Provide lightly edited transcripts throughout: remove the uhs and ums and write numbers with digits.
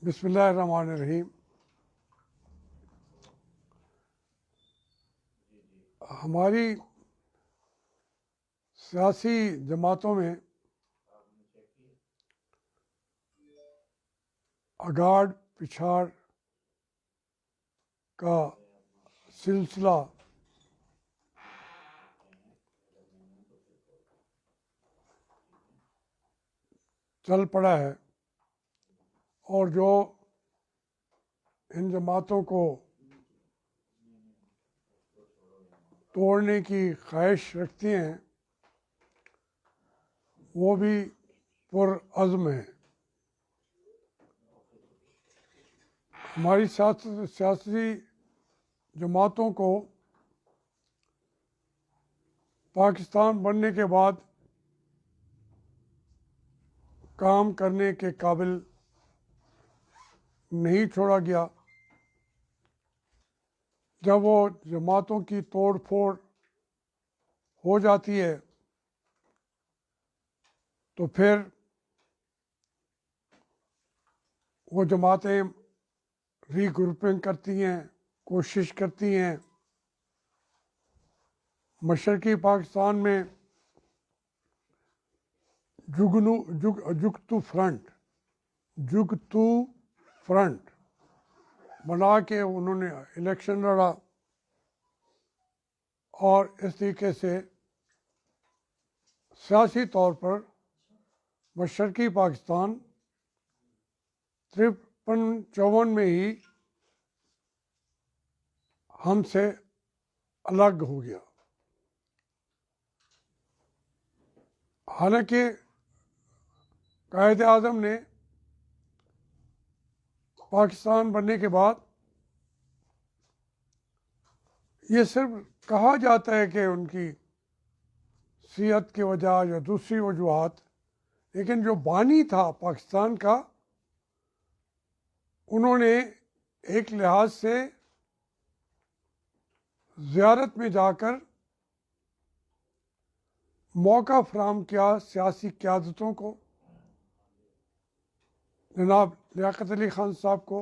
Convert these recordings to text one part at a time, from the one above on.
बिस्मिल्लाहिर्रहमानिर्रहीम। हमारी सियासी जमातों में अगाड़ पिछाड़ का सिलसिला चल पड़ा है और जो इन जमातों को तोड़ने की ख्वाहिश रखती हैं वो भी पुरअज़्म हैं। हमारी सियासी जमातों को पाकिस्तान बनने के बाद काम करने के काबिल नहीं छोड़ा गया। जब वो जमातों की तोड़ फोड़ हो जाती है तो फिर वो जमातें रीग्रुपिंग करती हैं, कोशिश करती हैं मशरक़ी पाकिस्तान में जुगतू फ्रंट बना के उन्होंने इलेक्शन लड़ा और इस तरीके से सियासी तौर पर मशरक़ी पाकिस्तान 53-54 में ही हमसे अलग हो गया। हालांकि कायदे आज़म ने पाकिस्तान बनने के बाद ये सिर्फ कहा जाता है कि उनकी सियासत की वजह या दूसरी वजूहात, लेकिन जो बानी था पाकिस्तान का उन्होंने एक लिहाज से ज़ियारत में जाकर मौका फराहम किया सियासी क़यादतों को, जनाब लियाकत अली ख़ान साहब को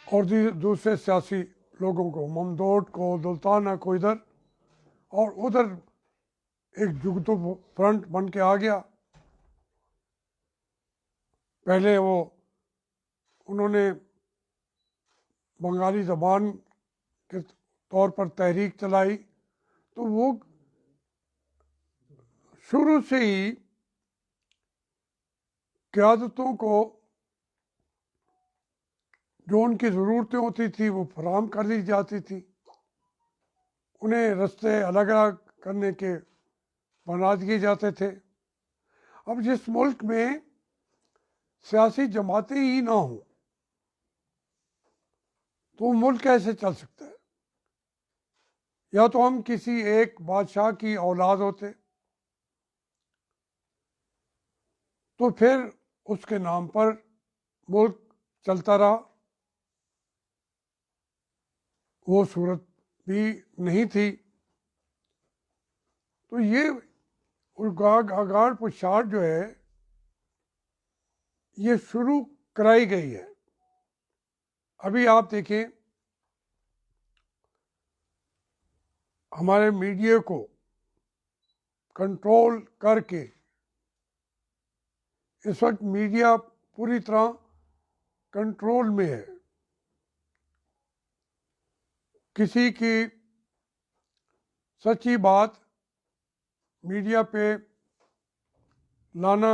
और दूसरे सियासी लोगों को, ममदोद को, दुल्ताना को इधर और उधर एक जुगतू फ्रंट बन के आ गया। पहले उन्होंने बंगाली ज़बान के तौर पर तहरीक चलाई, तो वो शुरू से ही क़यादतों को जो उनकी ज़रूरतें होती थी वो फराहम कर दी जाती थी, उन्हें रास्ते अलग अलग करने के बना दिए जाते थे। अब जिस मुल्क में सियासी जमातें ही ना हों तो मुल्क कैसे चल सकता है? या तो हम किसी एक बादशाह की औलाद होते तो फिर उसके नाम पर मुल्क चलता रहा, वो सूरत भी नहीं थी। तो ये अगाड़ पिछाड़ जो है ये शुरू कराई गई है। अभी आप देखें, हमारे मीडिया को कंट्रोल करके इस वक्त मीडिया पूरी तरह कंट्रोल में है। किसी की सच्ची बात मीडिया पे लाना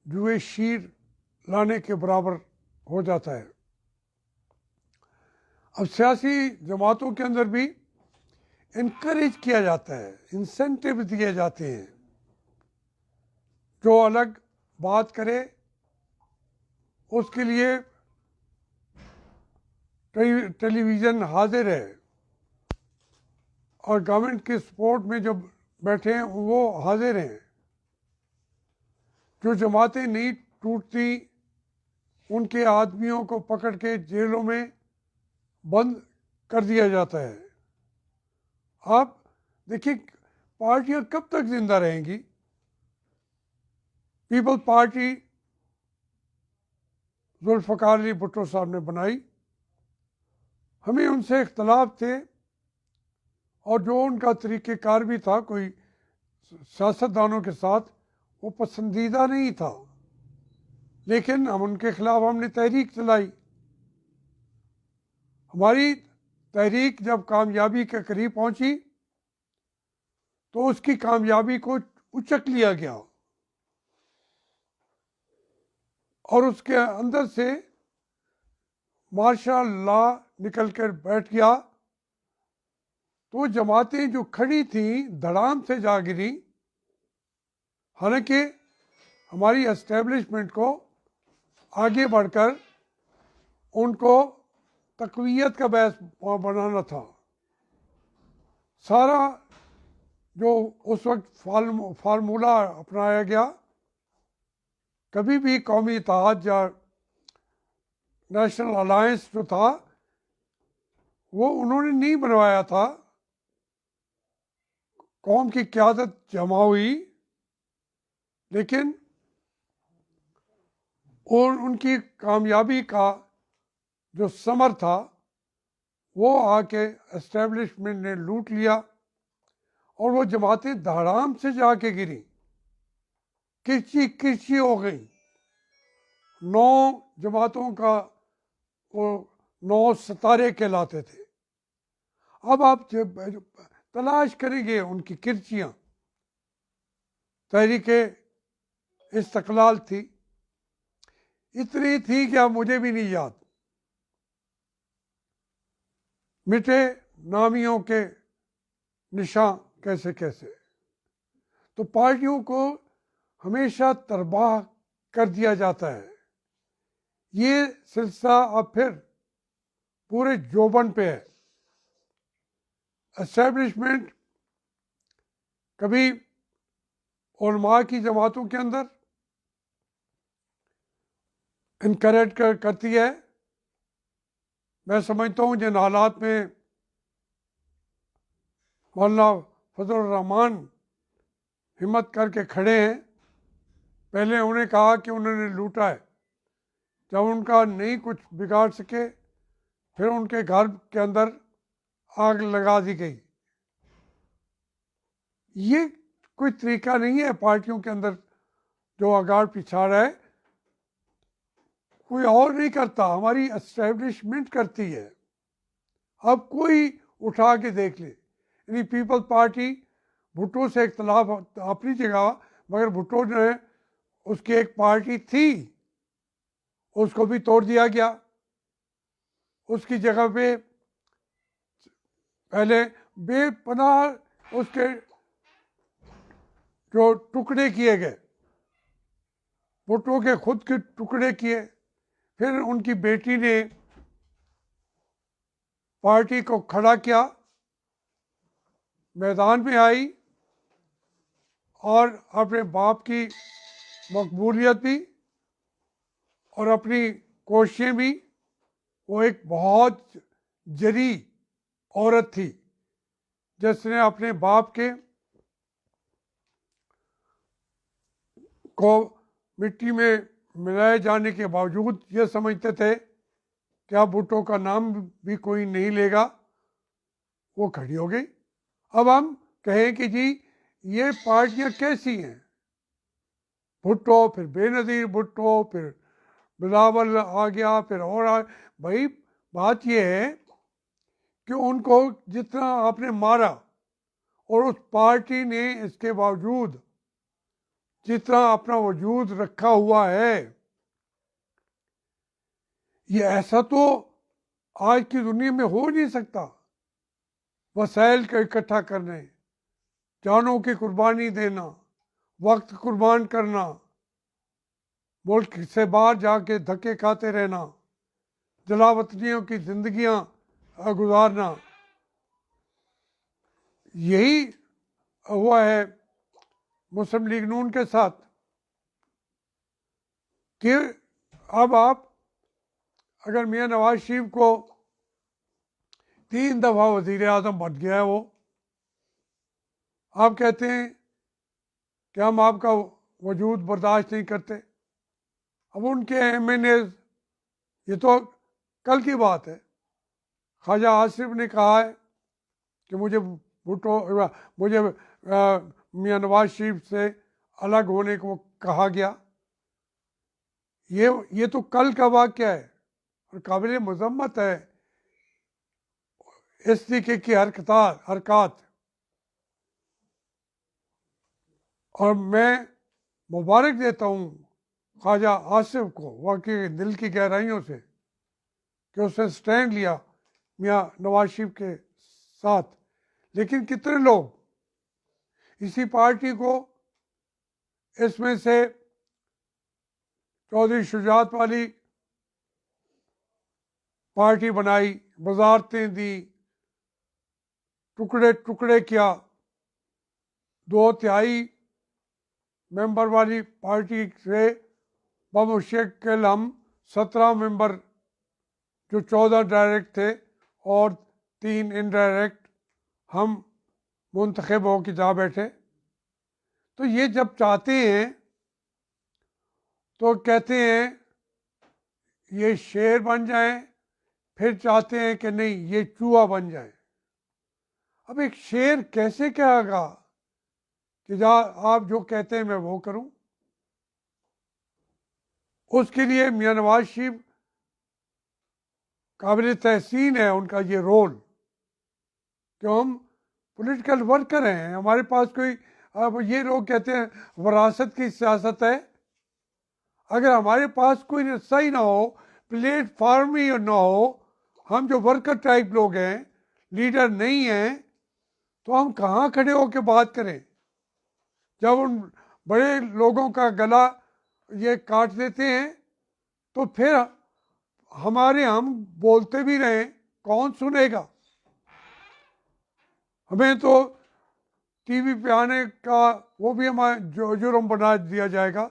जुए शीर लाने के बराबर हो जाता है। अब सियासी जमातों के अंदर भी इनकरेज किया जाता है, इंसेंटिव दिए जाते हैं, जो अलग बात करे उसके लिए टेलीविज़न हाजिर है और गवर्नमेंट के सपोर्ट में जो बैठे हैं वो हाजिर हैं। जो जमातें नहीं टूटती उनके आदमियों को पकड़ के जेलों में बंद कर दिया जाता है। आप देखिए पार्टियां कब तक जिंदा रहेंगी? पीपल पार्टी जुल्फ़िकार अली भुट्टो साहब ने बनाई। हमें उनसे इख्तलाफ थे और जो उनका तरीक़ेकार भी था कोई सियासतदानों के साथ, वो पसंदीदा नहीं था, लेकिन हम उनके ख़िलाफ़ हमने तहरीक चलाई। हमारी तहरीक जब कामयाबी के करीब पहुंची तो उसकी कामयाबी को उचक लिया गया और उसके अंदर से मार्शल लॉ निकल कर बैठ गया। तो जमातें जो खड़ी थीं धड़ाम से जा गिरी। हालांकि हमारी एस्टेब्लिशमेंट को आगे बढ़कर उनको तक़वियत का बहस बनाना था। सारा जो उस वक्त फार्मूला अपनाया गया, कभी भी कौमी इत्तेहाद या नेशनल अलायंस जो था वो उन्होंने नहीं बनवाया था। कौम की क़यादत जमा हुई, लेकिन और उनकी कामयाबी का जो समर था वो आके एस्टेब्लिशमेंट ने लूट लिया और वो जमातें धड़ाम से जाके गिरी, किरची किरची हो गई। 9 जमातों का वो 9 सितारे कहलाते थे। अब आप तलाश करेंगे उनकी किरचियाँ। तहरीके इस्तक़लाल थी, इतनी थी कि अब मुझे भी नहीं याद। मिटे नामियों के निशान कैसे कैसे। तो पार्टियों को हमेशा तरबाह कर दिया जाता है। ये सिलसिला अब फिर पूरे जोबन पे है। एस्टेब्लिशमेंट कभी उलमा की जमातों के अंदर इनकरेज करती है। मैं समझता हूँ जिन हालात में मौलाना फजल रहमान हिम्मत करके खड़े हैं, पहले उन्हें कहा कि उन्होंने लूटा है, जब उनका नहीं कुछ बिगाड़ सके फिर उनके घर के अंदर आग लगा दी गई। ये कोई तरीका नहीं है पार्टियों के अंदर जो अगाड़ पिछाड़ है, कोई और नहीं करता, हमारी एस्टेब्लिशमेंट करती है। अब कोई उठा के देख ले। यानी पीपल पार्टी भुट्टो से इख्तलाफ अपनी जगह, मगर भुट्टो ने उसकी एक पार्टी थी उसको भी तोड़ दिया गया। उसकी जगह पे पहले बेपनाह उसके जो टुकड़े किए गए, भुट्टो के खुद के टुकड़े किए। फिर उनकी बेटी ने पार्टी को खड़ा किया, मैदान में आई और अपने बाप की मकबूलियत भी और अपनी कोशिशें भी। वो एक बहुत जरी औरत थी जिसने अपने बाप के को मिट्टी में मिलाए जाने के बावजूद ये समझते थे कि अब भुट्टो का नाम भी कोई नहीं लेगा, वो खड़ी हो गई। अब हम कहें कि जी ये पार्टियां कैसी हैं, भुट्टो फिर बेनज़ीर भुट्टो फिर बिलावल आ गया फिर और भाई बात ये है कि उनको जितना आपने मारा और उस पार्टी ने इसके बावजूद जितना अपना वजूद रखा हुआ है, ये ऐसा तो आज की दुनिया में हो नहीं सकता। वसाइल का इकट्ठा करने, जानों की कुर्बानी देना, वक्त कुर्बान करना, मुल्क से बाहर जाके धक्के खाते रहना, जलावतनियों की जिंदगियां गुजारना, यही हुआ है मुस्लिम लीग नून के साथ। कि अब आप अगर मियां नवाज शरीफ को 3 दफ़ा वज़ीर आज़म बन गया है वो, आप कहते हैं कि हम आपका वजूद बर्दाश्त नहीं करते। अब उनके MNA, ये तो कल की बात है, ख्वाजा आसिफ ने कहा है कि मुझे मियां नवाज शरीफ से अलग होने को कहा गया। ये तो कल का वाक़या है और काबिल मज़म्मत है इस तरीके की हरकत। और मैं मुबारक देता हूँ ख्वाजा आसिफ को वाकई दिल की गहराइयों से कि उसने स्टैंड लिया मियां नवाज शरीफ के साथ। लेकिन कितने लोग इसी पार्टी को इसमें से चौधरी शुजात वाली पार्टी बनाई, वजारतें दी, टुकड़े टुकड़े किया, 2/3 मेंबर वाली पार्टी से बमुश्किल हम 17 मेंबर, जो 14 डायरेक्ट थे और 3 इनडायरेक्ट, हम मुंतखब होकर जा बैठे। तो ये जब चाहते हैं तो कहते हैं ये शेर बन जाए, फिर चाहते हैं कि नहीं ये चूहा बन जाए। अब एक शेर कैसे कहेगा कि आप जो कहते हैं मैं वो करूं? उसके लिए मियां नवाज शरीफ काबिल तहसीन है उनका ये रोल कि हम पॉलिटिकल वर्कर हैं, हमारे पास कोई, अब ये लोग कहते हैं वरासत की सियासत है। अगर हमारे पास कोई रस्सा ही ना हो, प्लेटफार्म ही ना हो, हम जो वर्कर टाइप लोग हैं, लीडर नहीं हैं, तो हम कहाँ खड़े होकर बात करें? जब उन बड़े लोगों का गला ये काट देते हैं तो फिर हम बोलते भी रहें, कौन सुनेगा? हमें तो टीवी पे आने का वो भी हमारा जुर्म बना दिया जाएगा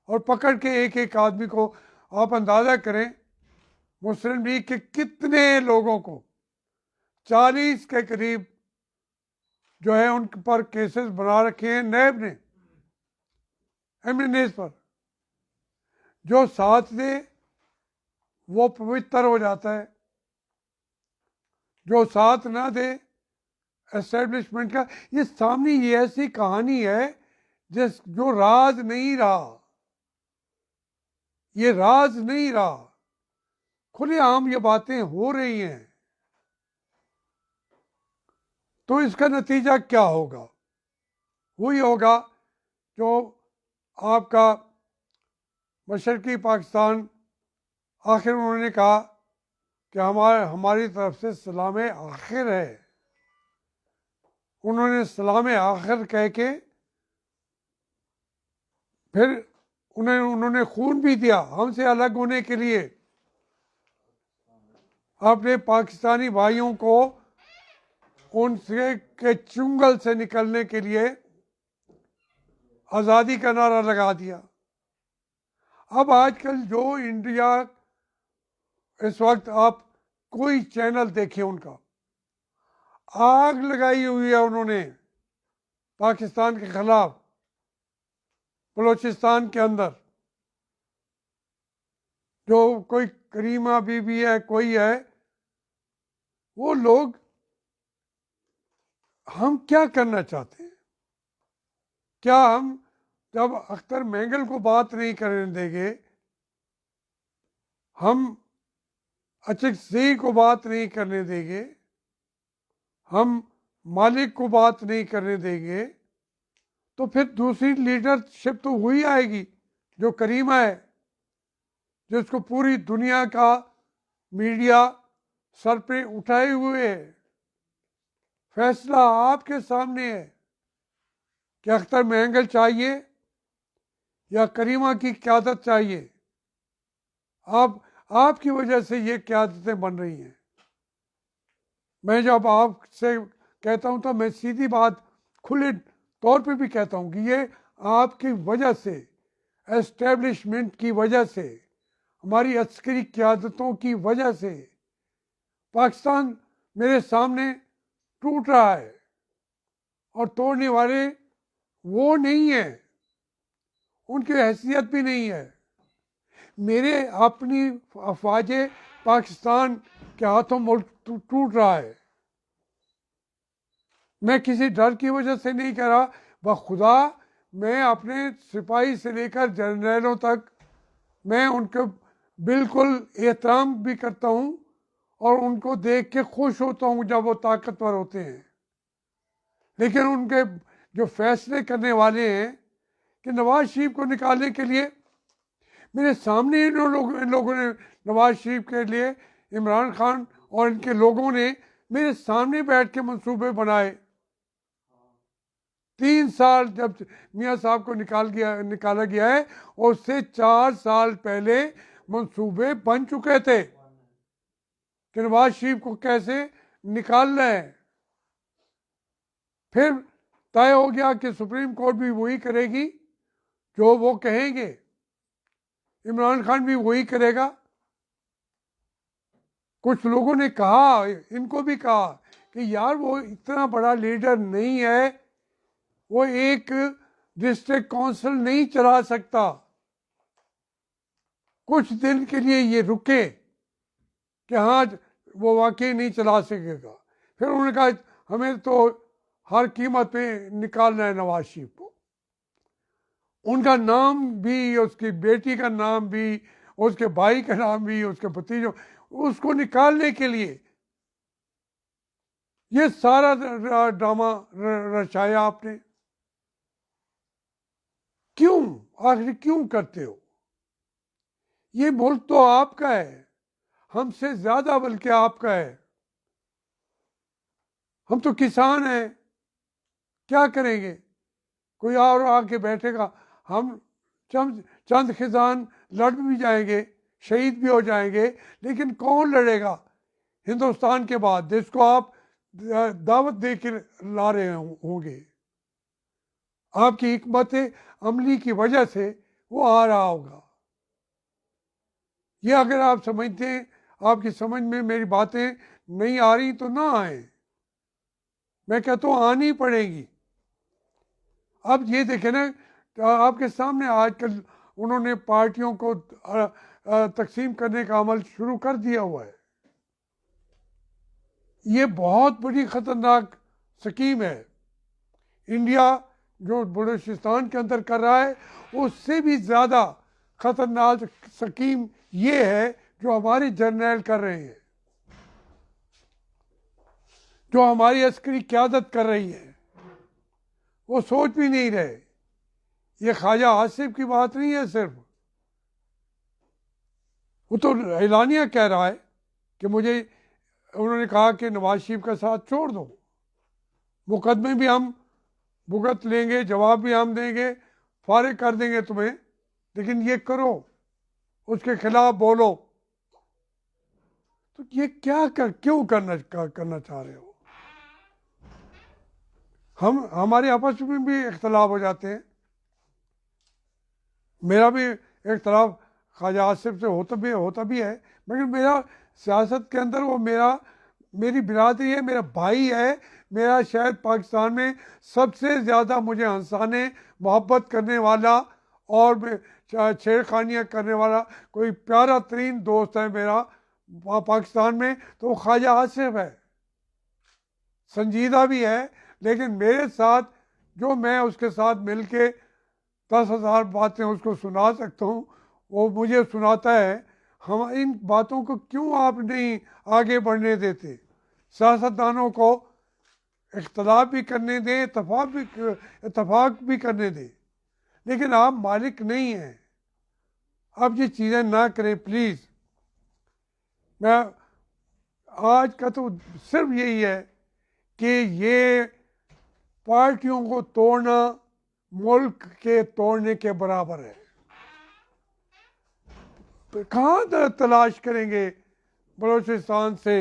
और पकड़ के एक एक आदमी को, आप अंदाज़ा करें मुस्लिम लीग के कितने लोगों को, 40 के करीब जो है उन पर केसेस बना रखे हैं नैब ने, MNAs पर। जो साथ दे वो पवित्र हो जाता है, जो साथ ना दे एस्टेब्लिशमेंट का। ये सामने ये ऐसी कहानी है जो राज नहीं रहा, ये राज नहीं रहा, खुलेआम ये बातें हो रही हैं। तो इसका नतीजा क्या होगा? वही होगा जो आपका मशरकी पाकिस्तान, आखिर उन्होंने कहा कि हमारी तरफ से सलाम आखिर है। उन्होंने सलाम आखिर कह के फिर उन्होंने खून भी दिया हमसे अलग होने के लिए, अपने पाकिस्तानी भाइयों को उनसे के चुंगल से निकलने के लिए आज़ादी का नारा लगा दिया। अब आजकल जो इंडिया, इस वक्त आप कोई चैनल देखें उनका, आग लगाई हुई है उन्होंने पाकिस्तान के खिलाफ। बलोचिस्तान के अंदर जो कोई करीमा बीबी है, कोई है, वो लोग, हम क्या करना चाहते हैं? क्या हम जब अख्तर मेंगल को बात नहीं करने देंगे, हम अचक सी को बात नहीं करने देंगे, हम मालिक को बात नहीं करने देंगे, तो फिर दूसरी लीडरशिप तो वही आएगी जो करीमा है, जिसको पूरी दुनिया का मीडिया सर पे उठाए हुए है। फैसला आपके सामने है कि अख्तर मेंगल चाहिए या करीमा की क़यादत चाहिए। आपकी वजह से ये क़यादतें बन रही हैं। मैं जब आपसे कहता हूं तो मैं सीधी बात खुले तौर पे भी कहता हूं कि ये आपकी वजह से, एस्टेब्लिशमेंट की वजह से, हमारी अस्करी क़यादतों की वजह से पाकिस्तान मेरे सामने टूट रहा है। और तोड़ने वाले वो नहीं है, उनकी हैसियत भी नहीं है। मेरे अपनी अफवाज पाकिस्तान के हाथों मुल्क टूट रहा है। मैं किसी डर की वजह से नहीं कह रहा, बखुदा मैं अपने सिपाही से लेकर जनरलों तक मैं उनके बिल्कुल एहतराम भी करता हूँ और उनको देख के खुश होता हूँ जब वो ताकतवर होते हैं। लेकिन उनके जो फैसले करने वाले हैं कि नवाज शरीफ को निकालने के लिए, मेरे सामने इन लोगों ने नवाज शरीफ के लिए, इमरान खान और इनके लोगों ने मेरे सामने बैठ के मंसूबे बनाए। 3 साल जब मियाँ साहब को निकाला गया है, और उससे 4 साल पहले मंसूबे बन चुके थे कि नवाज शरीफ को कैसे निकालना है। फिर तय हो गया कि सुप्रीम कोर्ट भी वही करेगी जो वो कहेंगे, इमरान खान भी वही करेगा। कुछ लोगों ने कहा, इनको भी कहा कि यार वो इतना बड़ा लीडर नहीं है, वो एक डिस्ट्रिक्ट काउंसिल नहीं चला सकता, कुछ दिन के लिए ये रुके कि हाँ वो वाकई नहीं चला सकेगा। फिर उन्होंने कहा हमें तो हर कीमत पे निकालना है नवाज शरीफ को। उनका नाम भी, उसकी बेटी का नाम भी, उसके भाई का नाम भी, उसके भतीजों, उसको निकालने के लिए ये सारा ड्रामा रचाया आपने। क्यों, आखिर क्यों करते हो? ये मुल्क तो आपका है, हमसे ज्यादा बल्कि आपका है। हम तो किसान हैं, क्या करेंगे? कोई और आके बैठेगा, हम चंद खिजान लड़ भी जाएंगे, शहीद भी हो जाएंगे, लेकिन कौन लड़ेगा हिंदुस्तान के बाद जिसको आप दावत दे के ला रहे होंगे? आपकी हिकमत अमली की वजह से वो आ रहा होगा। ये अगर आप समझते हैं, आपकी समझ में मेरी बातें नहीं आ रही तो ना आए, मैं कहता हूँ आनी पड़ेगी। अब ये देखें ना, आपके सामने आजकल उन्होंने पार्टियों को तकसीम करने का अमल शुरू कर दिया हुआ है। ये बहुत बड़ी खतरनाक स्कीम है। इंडिया जो बलूचिस्तान के अंदर कर रहा है, उससे भी ज़्यादा खतरनाक स्कीम ये है जो हमारे जर्नल कर रहे हैं, जो हमारी अस्करी क़यादत कर रही है। वो सोच भी नहीं रहे। ये ख्वाजा आसिफ की बात नहीं है सिर्फ, वो तो एलानिया कह रहा है कि मुझे, उन्होंने कहा कि नवाज शरीफ का साथ छोड़ दो, मुकदमे भी हम भुगत लेंगे, जवाब भी हम देंगे, फारिग कर देंगे तुम्हें, लेकिन ये करो, उसके खिलाफ बोलो। तो ये क्यों करना चाह रहे हो? हमारे आपस में भी इख्तलाफ हो जाते हैं। मेरा भी इख्तलाफ ख्वाजा आसिफ से होता भी है, मगर मेरा सियासत के अंदर वो मेरी बिरादरी है, मेरा भाई है, मेरा शायद पाकिस्तान में सबसे ज़्यादा मुझे हंसाने, मोहब्बत करने वाला और छेड़खानियाँ करने वाला कोई प्यारा तरीन दोस्त है मेरा पाकिस्तान में, तो वो ख्वाजा आसिफ है। संजीदा भी है, लेकिन मेरे साथ जो मैं उसके साथ मिल के 10,000 बातें उसको सुना सकता हूँ, वो मुझे सुनाता है। हम इन बातों को क्यों आप नहीं आगे बढ़ने देते? सियासतदानों को इख्तलाफ भी करने दें, इतफाक भी करने दें, लेकिन आप मालिक नहीं हैं। आप ये चीज़ें ना करें प्लीज़। मैं आज का तो सिर्फ यही है कि ये पार्टियों को तोड़ना मुल्क के तोड़ने के बराबर है। तो कहाँ तलाश करेंगे बलूचिस्तान से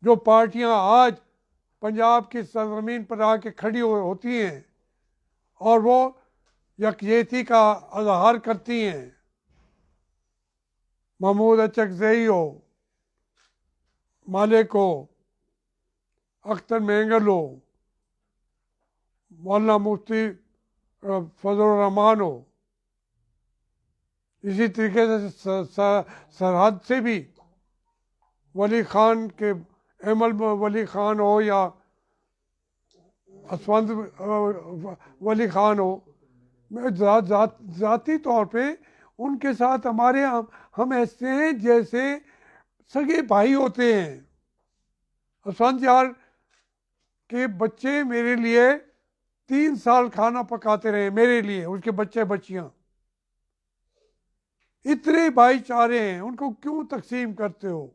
जो पार्टियां आज पंजाब की सरजमीन पर आके खड़ी होती हैं और वो यकजहती का अजहार करती हैं? महमूद अचकज़ई हो, मालिक हो, अख्तर मेंगल हो, मौलाना मुफ्ती फजल रहमान हो, इसी तरीके से सरहद से भी वली खान के एमल वली खान हो या असवंद वली खान हो, मैं ज़ाती तौर पे उनके साथ हमारे हम ऐसे हैं जैसे सगे भाई होते हैं। असवंद यार के बच्चे मेरे लिए 3 साल खाना पकाते रहे मेरे लिए, उसके बच्चे बच्चियां। इतने भाईचारे हैं, उनको क्यों तकसीम करते हो?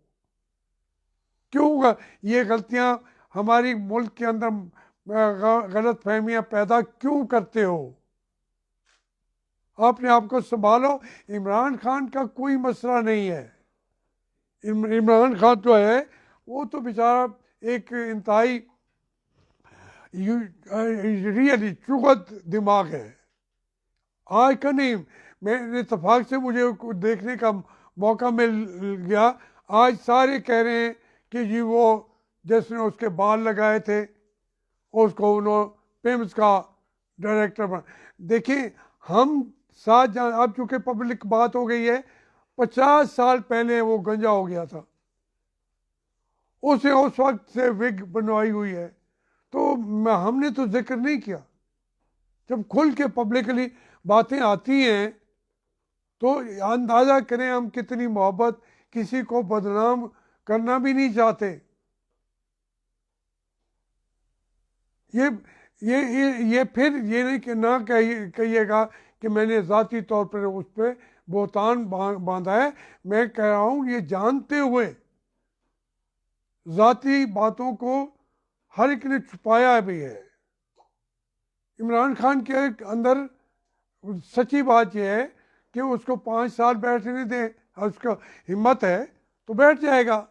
क्यों ये गलतियां हमारी मुल्क के अंदर गलत फहमियां पैदा क्यों करते हो? अपने आप को संभालो। इमरान खान का कोई मसला नहीं है। इमरान खान जो है वो तो बेचारा एक इंतहाई रियली चुगत दिमाग है। आज का नहीं, मेरे इत्तेफाक से मुझे देखने का मौका मिल गया। आज सारे कह रहे हैं कि जी वो जिसने उसके बाल लगाए थे उसको उन्होंने पिम्स का डायरेक्टर बना। देखिए हम साथ जान, अब चूंकि पब्लिक बात हो गई है, 50 साल पहले वो गंजा हो गया था, उसे उस वक्त से विग बनवाई हुई है, तो हमने तो जिक्र नहीं किया। जब खुल के पब्लिकली बातें आती हैं तो अंदाज़ा करें हम कितनी मोहब्बत, किसी को बदनाम करना भी नहीं चाहते। ये ये फिर ये नहीं कि ना कहिएगा कि मैंने ज़ाती तौर पर उस पर बोतान बांधा है। मैं कह रहा हूँ ये जानते हुए ज़ाती बातों को हर एक ने छुपाया भी है। इमरान खान के अंदर सच्ची बात यह है कि उसको 5 साल बैठने दें, उसका हिम्मत है तो बैठ जाएगा।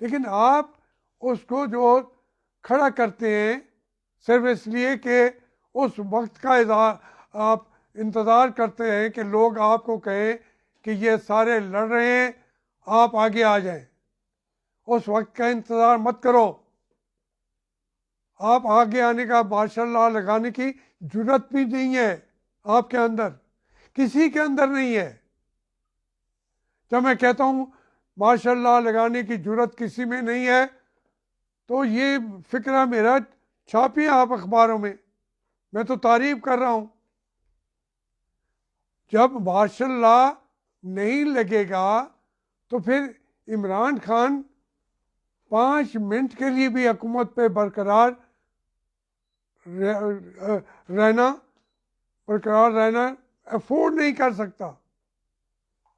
लेकिन आप उसको जो खड़ा करते हैं सिर्फ इसलिए कि उस वक्त का आप इंतज़ार करते हैं कि लोग आपको कहें कि ये सारे लड़ रहे हैं, आप आगे आ जाएं। उस वक्त का इंतज़ार मत करो। आप आगे आने का मार्शल लॉ लगाने की जरूरत भी नहीं है, आपके अंदर किसी के अंदर नहीं है। जब मैं कहता हूं मार्शल लॉ लगाने की जरूरत किसी में नहीं है तो ये फिक्रा मेरा छापिए आप अखबारों में, मैं तो तारीफ कर रहा हूं। जब मार्शल लॉ नहीं लगेगा तो फिर इमरान खान 5 मिनट के लिए भी हुकूमत पे बरकरार रहना अफोर्ड नहीं कर सकता।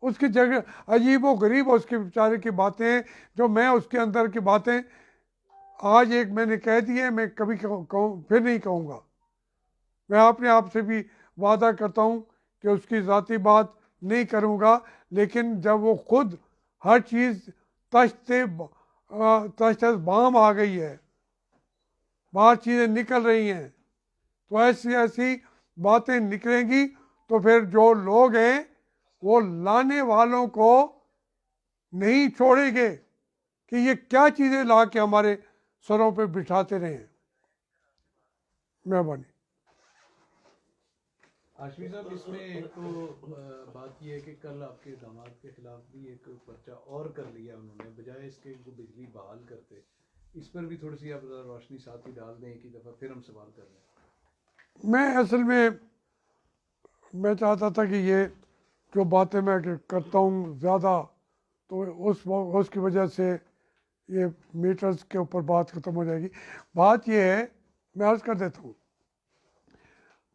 उसकी जगह अजीब व गरीब उसके बेचारे की बातें हैं, जो मैं उसके अंदर की बातें आज एक मैंने कह दी है, मैं कभी कहूँ फिर नहीं कहूँगा। मैं अपने आप से भी वादा करता हूँ कि उसकी ज़ाती बात नहीं करूँगा, लेकिन जब वो खुद हर चीज़ तश्त बाम आ गई है, बाहर चीज़ें निकल रही हैं, तो ऐसी ऐसी बातें निकलेंगी तो फिर जो लोग हैं वो लाने वालों को नहीं छोड़ेंगे कि ये क्या चीज़ें ला के हमारे सरों पे बिठाते रहे। मेहरबानी। हाशमी साहब, इसमें एक तो बात यह है कि कल आपके दामाद के खिलाफ भी एक पर्चा और कर लिया उन्होंने, बजाय इसके जो बिजली बहाल करते। इस पर भी थोड़ी सी आप रोशनी साथ ही डाल दें, एक ही दफ़ा फिर हम सवाल कर रहे हैं। मैं असल में मैं चाहता था कि ये जो बातें मैं करता हूँ ज़्यादा, तो उसकी वजह से ये मीटर्स के ऊपर बात ख़त्म हो जाएगी। बात ये है, मैं अर्ज़ कर देता हूँ,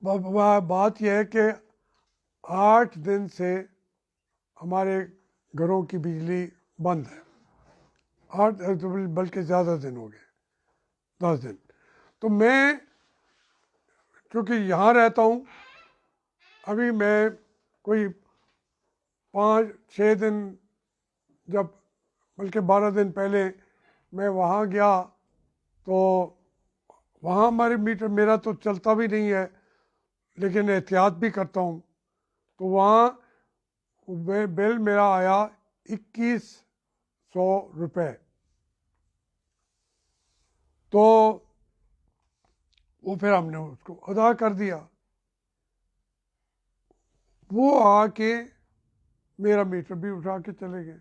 बात यह है कि 8 दिन से हमारे घरों की बिजली बंद है। 8 बल्कि ज़्यादा दिन हो गए, 10 दिन। तो मैं चूँकि यहाँ रहता हूँ, अभी मैं कोई 5-6 दिन, जब बल्कि 12 दिन पहले मैं वहाँ गया तो वहाँ हमारे मीटर मेरा तो चलता भी नहीं है, लेकिन एहतियात भी करता हूँ। तो वहाँ बिल मेरा आया 2100 रुपये। तो वो फिर हमने उसको अदा कर दिया। वो आके मेरा मीटर भी उठा के चले गए।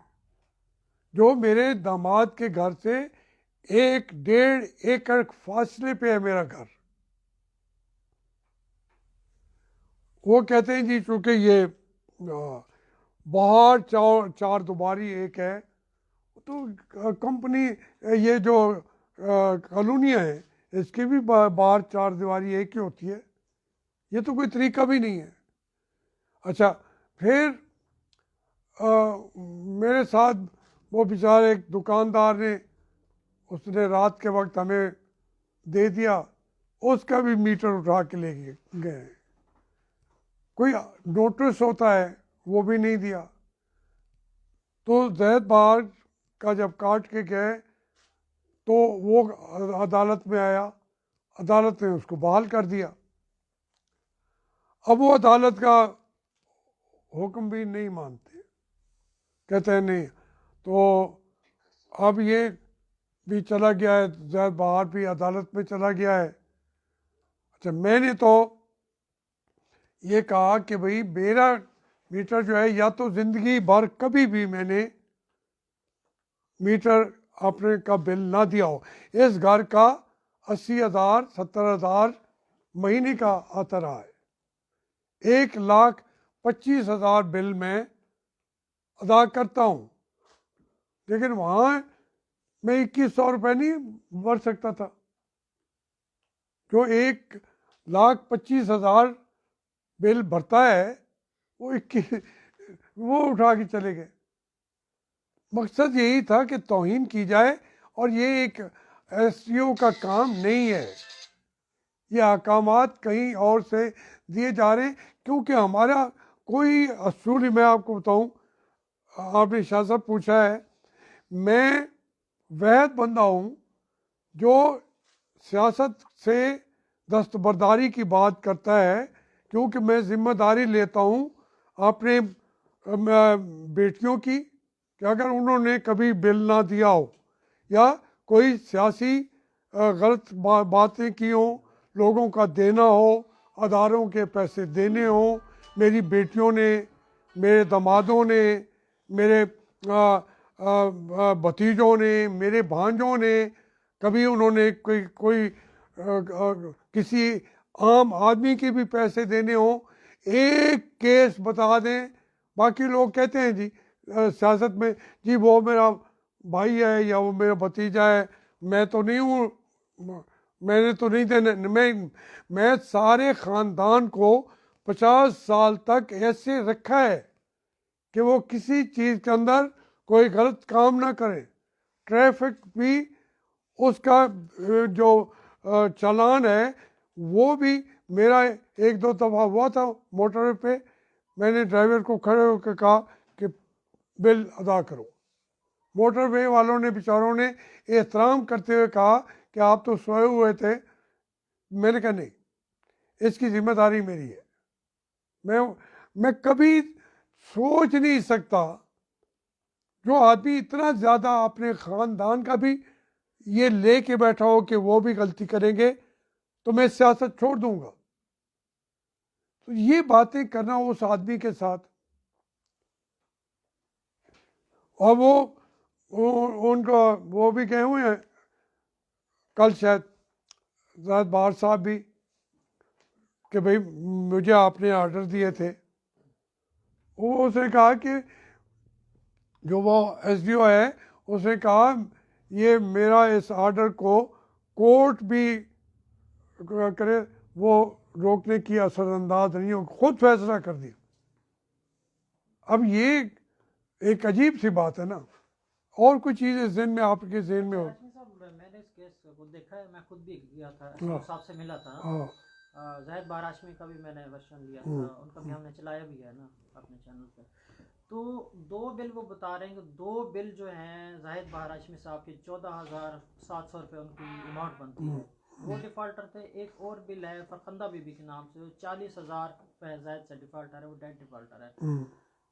जो मेरे दामाद के घर से 1.5 एकड़ फासले पे है मेरा घर। वो कहते हैं जी चूंकि ये बाहर चार दुबारी एक है, तो कंपनी ये जो कॉलोनियाँ हैं इसकी भी बाहर चार दीवारी एक ही होती है, ये तो कोई तरीका भी नहीं है। अच्छा, फिर मेरे साथ वो बेचारे एक दुकानदार ने, उसने रात के वक्त हमें दे दिया, उसका भी मीटर उठा के ले गए। कोई नोटिस होता है वो भी नहीं दिया। तो जैद बाहर का जब काट के गए तो वो अदालत में आया, अदालत ने उसको बहाल कर दिया। अब वो अदालत का हुक्म भी नहीं मानते, कहते हैं नहीं। तो अब ये भी चला गया है, जैद बाहर भी अदालत में चला गया है। अच्छा, मैंने तो ये कहा कि भाई मेरा मीटर जो है, या तो ज़िंदगी भर कभी भी मैंने मीटर अपने का बिल ना दिया हो। इस घर का 80,000 70,000 महीने का आता रहा है। 1,25,000 बिल मैं अदा करता हूँ, लेकिन वहाँ मैं 2100 रुपये नहीं भर सकता था। जो 1,25,000 बिल भरता है वो 21 वो उठा के चले गए। मकसद यही था कि तौहीन की जाए, और ये एक एसडीओ का काम नहीं है, ये अहकामात कहीं और से दिए जा रहे हैं। क्योंकि हमारा कोई असूल, मैं आपको बताऊं, आपने शाह साहब पूछा है, मैं वह बंदा हूं जो सियासत से दस्तबरदारी की बात करता है, क्योंकि मैं जिम्मेदारी लेता हूं अपने बेटियों की, कि अगर उन्होंने कभी बिल ना दिया हो या कोई सियासी गलत बातें की हों, लोगों का देना हो, अदारों के पैसे देने हों, मेरी बेटियों ने, मेरे दामादों ने, मेरे भतीजों ने, मेरे भांजों ने, कभी उन्होंने कोई किसी आम आदमी के भी पैसे देने हों, एक केस बता दें। बाकी लोग कहते हैं जी सियासत में, जी वो मेरा भाई है या वो मेरा भतीजा है, मैं तो नहीं हूँ, मैंने तो नहीं देने। मैं सारे ख़ानदान को 50 साल तक ऐसे रखा है कि वो किसी चीज़ के अंदर कोई गलत काम ना करें। ट्रैफिक भी उसका जो चालान है वो भी मेरा 1-2 दफ़ा हुआ था मोटरवे पे, मैंने ड्राइवर को खड़े होकर कहा कि बिल अदा करो। मोटरवे वालों ने, बेचारों ने एहतराम करते हुए कहा कि आप तो सोए हुए थे। मैंने कहा नहीं, इसकी जिम्मेदारी मेरी है। मैं कभी सोच नहीं सकता, जो आदमी इतना ज़्यादा अपने ख़ानदान का भी ये ले के बैठा हो कि वो भी गलती करेंगे तो मैं सियासत छोड़ दूंगा। तो ये बातें करना उस आदमी के साथ, और उनका वो भी गए हुए हैं कल शायद ज़ाहिद बार साहब भी, कि भाई मुझे आपने ऑर्डर दिए थे। वो उसने कहा कि जो वो एसडीओ है उसने कहा ये मेरा इस ऑर्डर को कोर्ट भी करे, वो रोकने की असरअंदाज नहीं हो, खुद फैसला कर दिया। अब ये एक अजीब सी बात है ना। और कोई चीज़ इस दिन में आपके जहन में हो? मैंने इस केस को देखा है, मैं खुद भी गया था, हाँ। साहब से मिला था। हाँ। जाहिद बार हाशमी का भी मैंने वर्शन लिया था, उनका भी हमने चलाया भी है ना अपने चैनल पे। तो 2 बिल वो बता रहे हैं कि 2 बिल जो हैं जाहिद बार हाशमी साहब के 14,700 रुपये उनकी अमाउंट बनती है, वो डिफ़ॉल्टर थे। एक और बिल है फरखंदा बीबी के नाम से, 40,000 रुपये जाहिद से डिफ़ॉल्टर है, वो डेड डिफ़ॉल्टर है।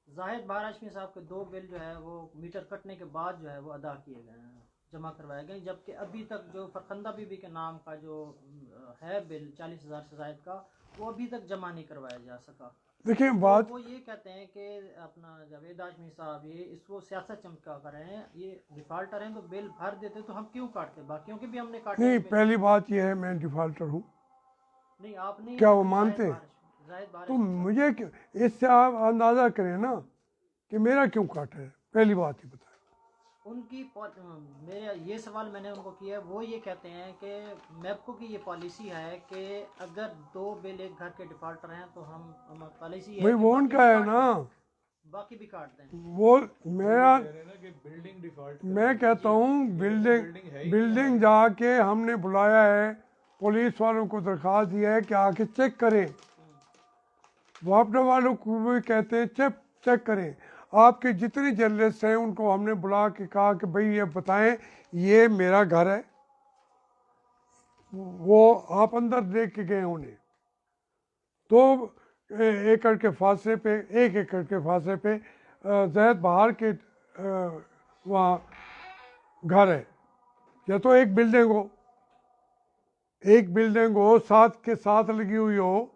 जाहिद बार हाशमी साहब के 2 बिल जो है वो मीटर कटने के बाद जो है वो अदा किए गए हैं, जमा करवाए गए। जबकि अभी तक जो फरखंदा बीबी के नाम का जो है बिल 40,000 से जायद का, वो अभी तक जमा नहीं करवाया जा सका। देखिए तो बात, वो ये कहते हैं कि अपना जावेद हाशमी साहब ये इसको सियासत चमका कर रहे हैं, ये डिफाल्टर हैं तो बिल भर देते तो हम क्यों काटते, बाकियों के भी हमने काटे नहीं हैं बिल। पहली बात यह है मैं डिफाल्टर हूँ, नहीं आप नहीं क्या हैं, वो तो मानते हैं? जाहिद बारिश तो मुझे इससे आप अंदाज़ा करें ना कि मेरा क्यों काटा है, पहली बात ही बताएं। उनकी मेरा ये सवाल मैंने उनको किया है, वो ये कहते हैं कि मैप्को की ये पॉलिसी है कि अगर 2 बिल एक घर के डिफाल्टर हैं तो हम पॉलिसी है भाई कि वो बाकी उनका भी है काट ना, दें, बाकी भी काट दें। वो मेरा, कह रहे हैं ना कि बिल्डिंग डिफॉल्ट मैं कहता हूँ बिल्डिंग है बिल्डिंग ही बिल्डिंग जाके हमने बुलाया है, पुलिस वालों को दरख्वास्त दी है कि आके चेक करें, वापडा वालों को भी कहते हैं चेक चेक करें, आपके जितने जर्नलिस्ट हैं उनको हमने बुला के कहा कि भाई ये बताएं ये मेरा घर है, वो आप अंदर देख के गए उन्हें, 2 एकड़ के फासले पे, 1 एकड़ के फासले पे जैद बहार के वहाँ घर है, या तो एक बिल्डिंग हो, एक बिल्डिंग हो साथ के साथ लगी हुई हो,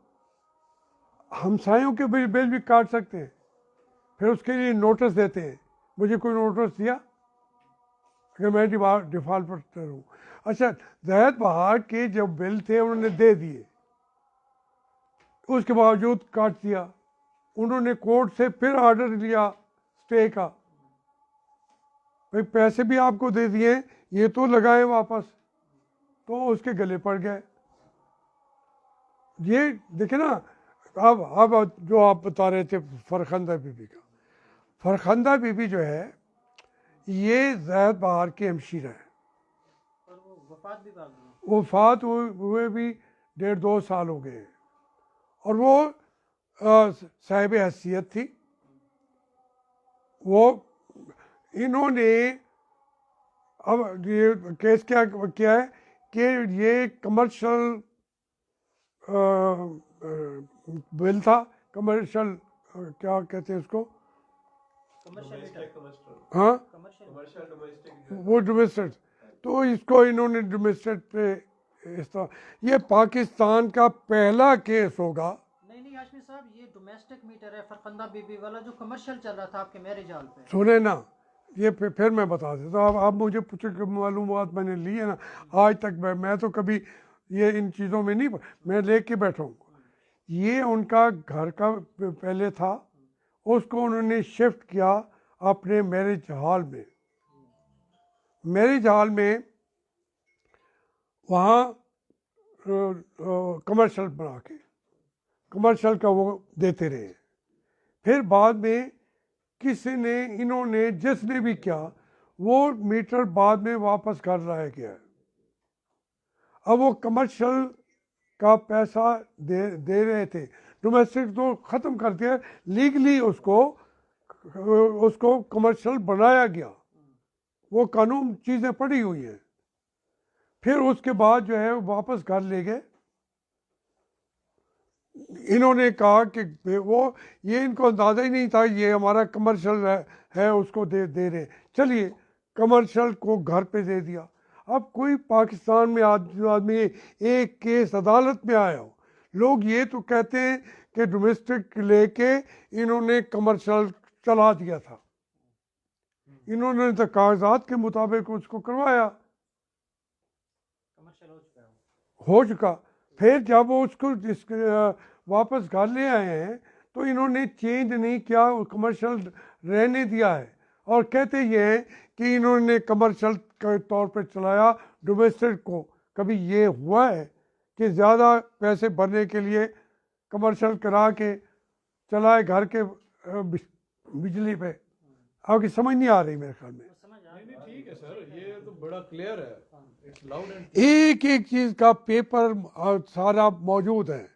हमसायों के बिल भी काट सकते हैं, फिर उसके लिए नोटिस देते हैं, मुझे कोई नोटिस दिया अगर मैं डिफाल्टर हूँ? अच्छा, जैद बहार के जो बिल थे उन्होंने दे दिए, उसके बावजूद काट दिया, उन्होंने कोर्ट से फिर ऑर्डर लिया स्टे का, भाई पैसे भी आपको दे दिए, ये तो लगाए वापस, तो उसके गले पड़ गए। ये देखे ना, अब जो आप बता रहे थे फरखंदा बीबी का, फरखंदा बीबी जो है ये जैद बहार की हमशीर है, और वो वफात भी कर गए। वफात हुए भी 1.5-2 साल हो गए, और वो साहिब हैसियत थी, वो इन्होंने अब ये केस क्या किया है कि ये कमर्शियल बिल था, कमर्शियल क्या कहते हैं उसको, कमर्शियल मीटर, हाँ कमर्शियल वो डोमेस्टिक, तो इसको इन्होंने डोमेस्टिक पे इस तरह, ये पाकिस्तान का पहला केस होगा। नहीं हाशमी साहब, ये डोमेस्टिक मीटर है फरखंदा बीबी वाला जो कमर्शियल चल रहा था आपके मैरिज हॉल पे। सुने ना, ये फिर मैं बता देता हूँ, आप मुझे पूछे मालूमात मैंने ली है ना, आज तक मैं तो कभी ये इन चीज़ों में नहीं, मैं लेके बैठा हूँ, ये उनका घर का पहले था, उसको उन्होंने शिफ्ट किया अपने मैरिज हॉल में, मैरिज हॉल में वहाँ कमर्शियल बना के कमर्शियल का वो देते रहे, फिर बाद में किसी ने, इन्होंने जिसने भी किया, वो मीटर बाद में वापस कर लाया गया, अब वो कमर्शियल का पैसा दे रहे थे, डोमेस्टिक तो ख़त्म कर दिया, लीगली उसको कमर्शियल बनाया गया, वो कानून चीज़ें पड़ी हुई हैं, फिर उसके बाद जो है वापस घर ले गए, इन्होंने कहा कि वो, ये इनको अंदाज़ा ही नहीं था ये हमारा कमर्शियल है उसको दे रहे, चलिए कमर्शियल को घर पे दे दिया। अब कोई पाकिस्तान में आदमी एक केस अदालत में आया हो, लोग ये तो कहते हैं कि डोमेस्टिक लेके इन्होंने कमर्शियल चला दिया था, इन्होंने तो कागजात के मुताबिक उसको करवाया, कमर्शियल हो चुका, फिर जब वो उसको वापस घर ले आए हैं तो इन्होंने चेंज नहीं किया, कमर्शियल रहने दिया है, और कहते ये हैं कि इन्होंने कमर्शियल के तौर पर चलाया डोमेस्टिक को। कभी ये हुआ है कि ज़्यादा पैसे भरने के लिए कमर्शियल करा के चलाए घर के बिजली पे? आपकी समझ नहीं आ रही मेरे ख्याल में। नहीं ठीक है सर, ये तो बड़ा क्लियर है, इट्स लाउड एंड एक एक चीज़ का पेपर सारा मौजूद है,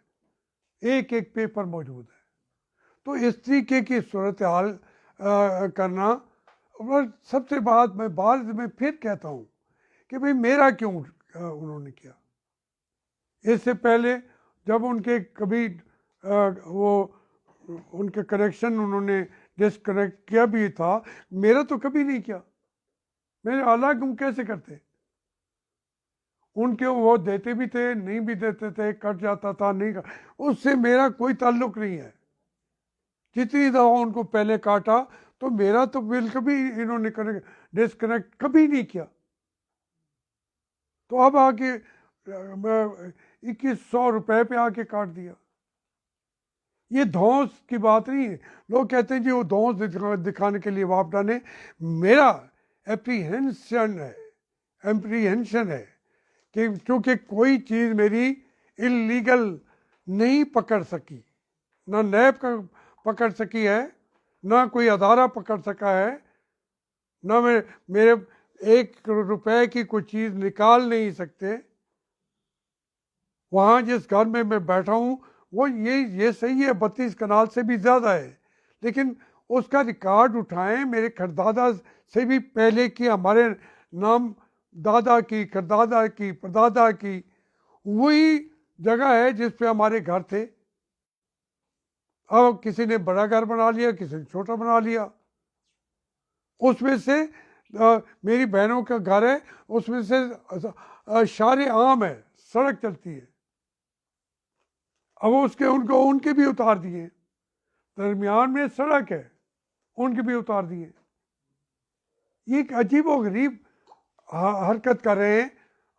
एक एक पेपर मौजूद है, तो इस तरीके की सूरत हाल करना। और सबसे बात मैं फिर कहता हूँ कि भाई मेरा क्यों उन्होंने किया, इससे पहले जब उनके कभी वो उनके कनेक्शन उन्होंने डिसकनेक्ट किया भी था, मेरा तो कभी नहीं किया, मेरे अलग हम कैसे करते, उनके वो देते भी थे नहीं भी देते थे, कट जाता था नहीं, उससे मेरा कोई ताल्लुक नहीं है, जितनी दफ़ा उनको पहले काटा, तो मेरा तो बिल कभी इन्होंने डिस्कनेक्ट कभी नहीं किया। तो अब आके 2100 रुपये पे आके काट दिया। ये धौंस की बात नहीं है। लोग कहते हैं जी वो धौंस दिखाने के लिए वापडा ने, मेरा एप्रीहेंशन है कि चूँकि कोई चीज़ मेरी इलीगल नहीं पकड़ सकी, ना नैब पकड़ सकी है, ना कोई अदारा पकड़ सका है, ना मेरे 1 रुपए की कोई चीज़ निकाल नहीं सकते। वहाँ जिस घर में मैं बैठा हूँ वो ये सही है 32 कनाल से भी ज़्यादा है, लेकिन उसका रिकॉर्ड उठाएं, मेरे खरदादा से भी पहले की, हमारे नाम दादा की, खरदादा की, परदादा की वही जगह है जिस पे हमारे घर थे। अब किसी ने बड़ा घर बना लिया, किसी ने छोटा बना लिया। उसमें से मेरी बहनों का घर है, उसमें से शारे आम है, सड़क चलती है। अब उनके भी उतार दिए, दरमियान में सड़क है, उनके भी उतार दिए। ये एक अजीब व गरीब हरकत कर रहे हैं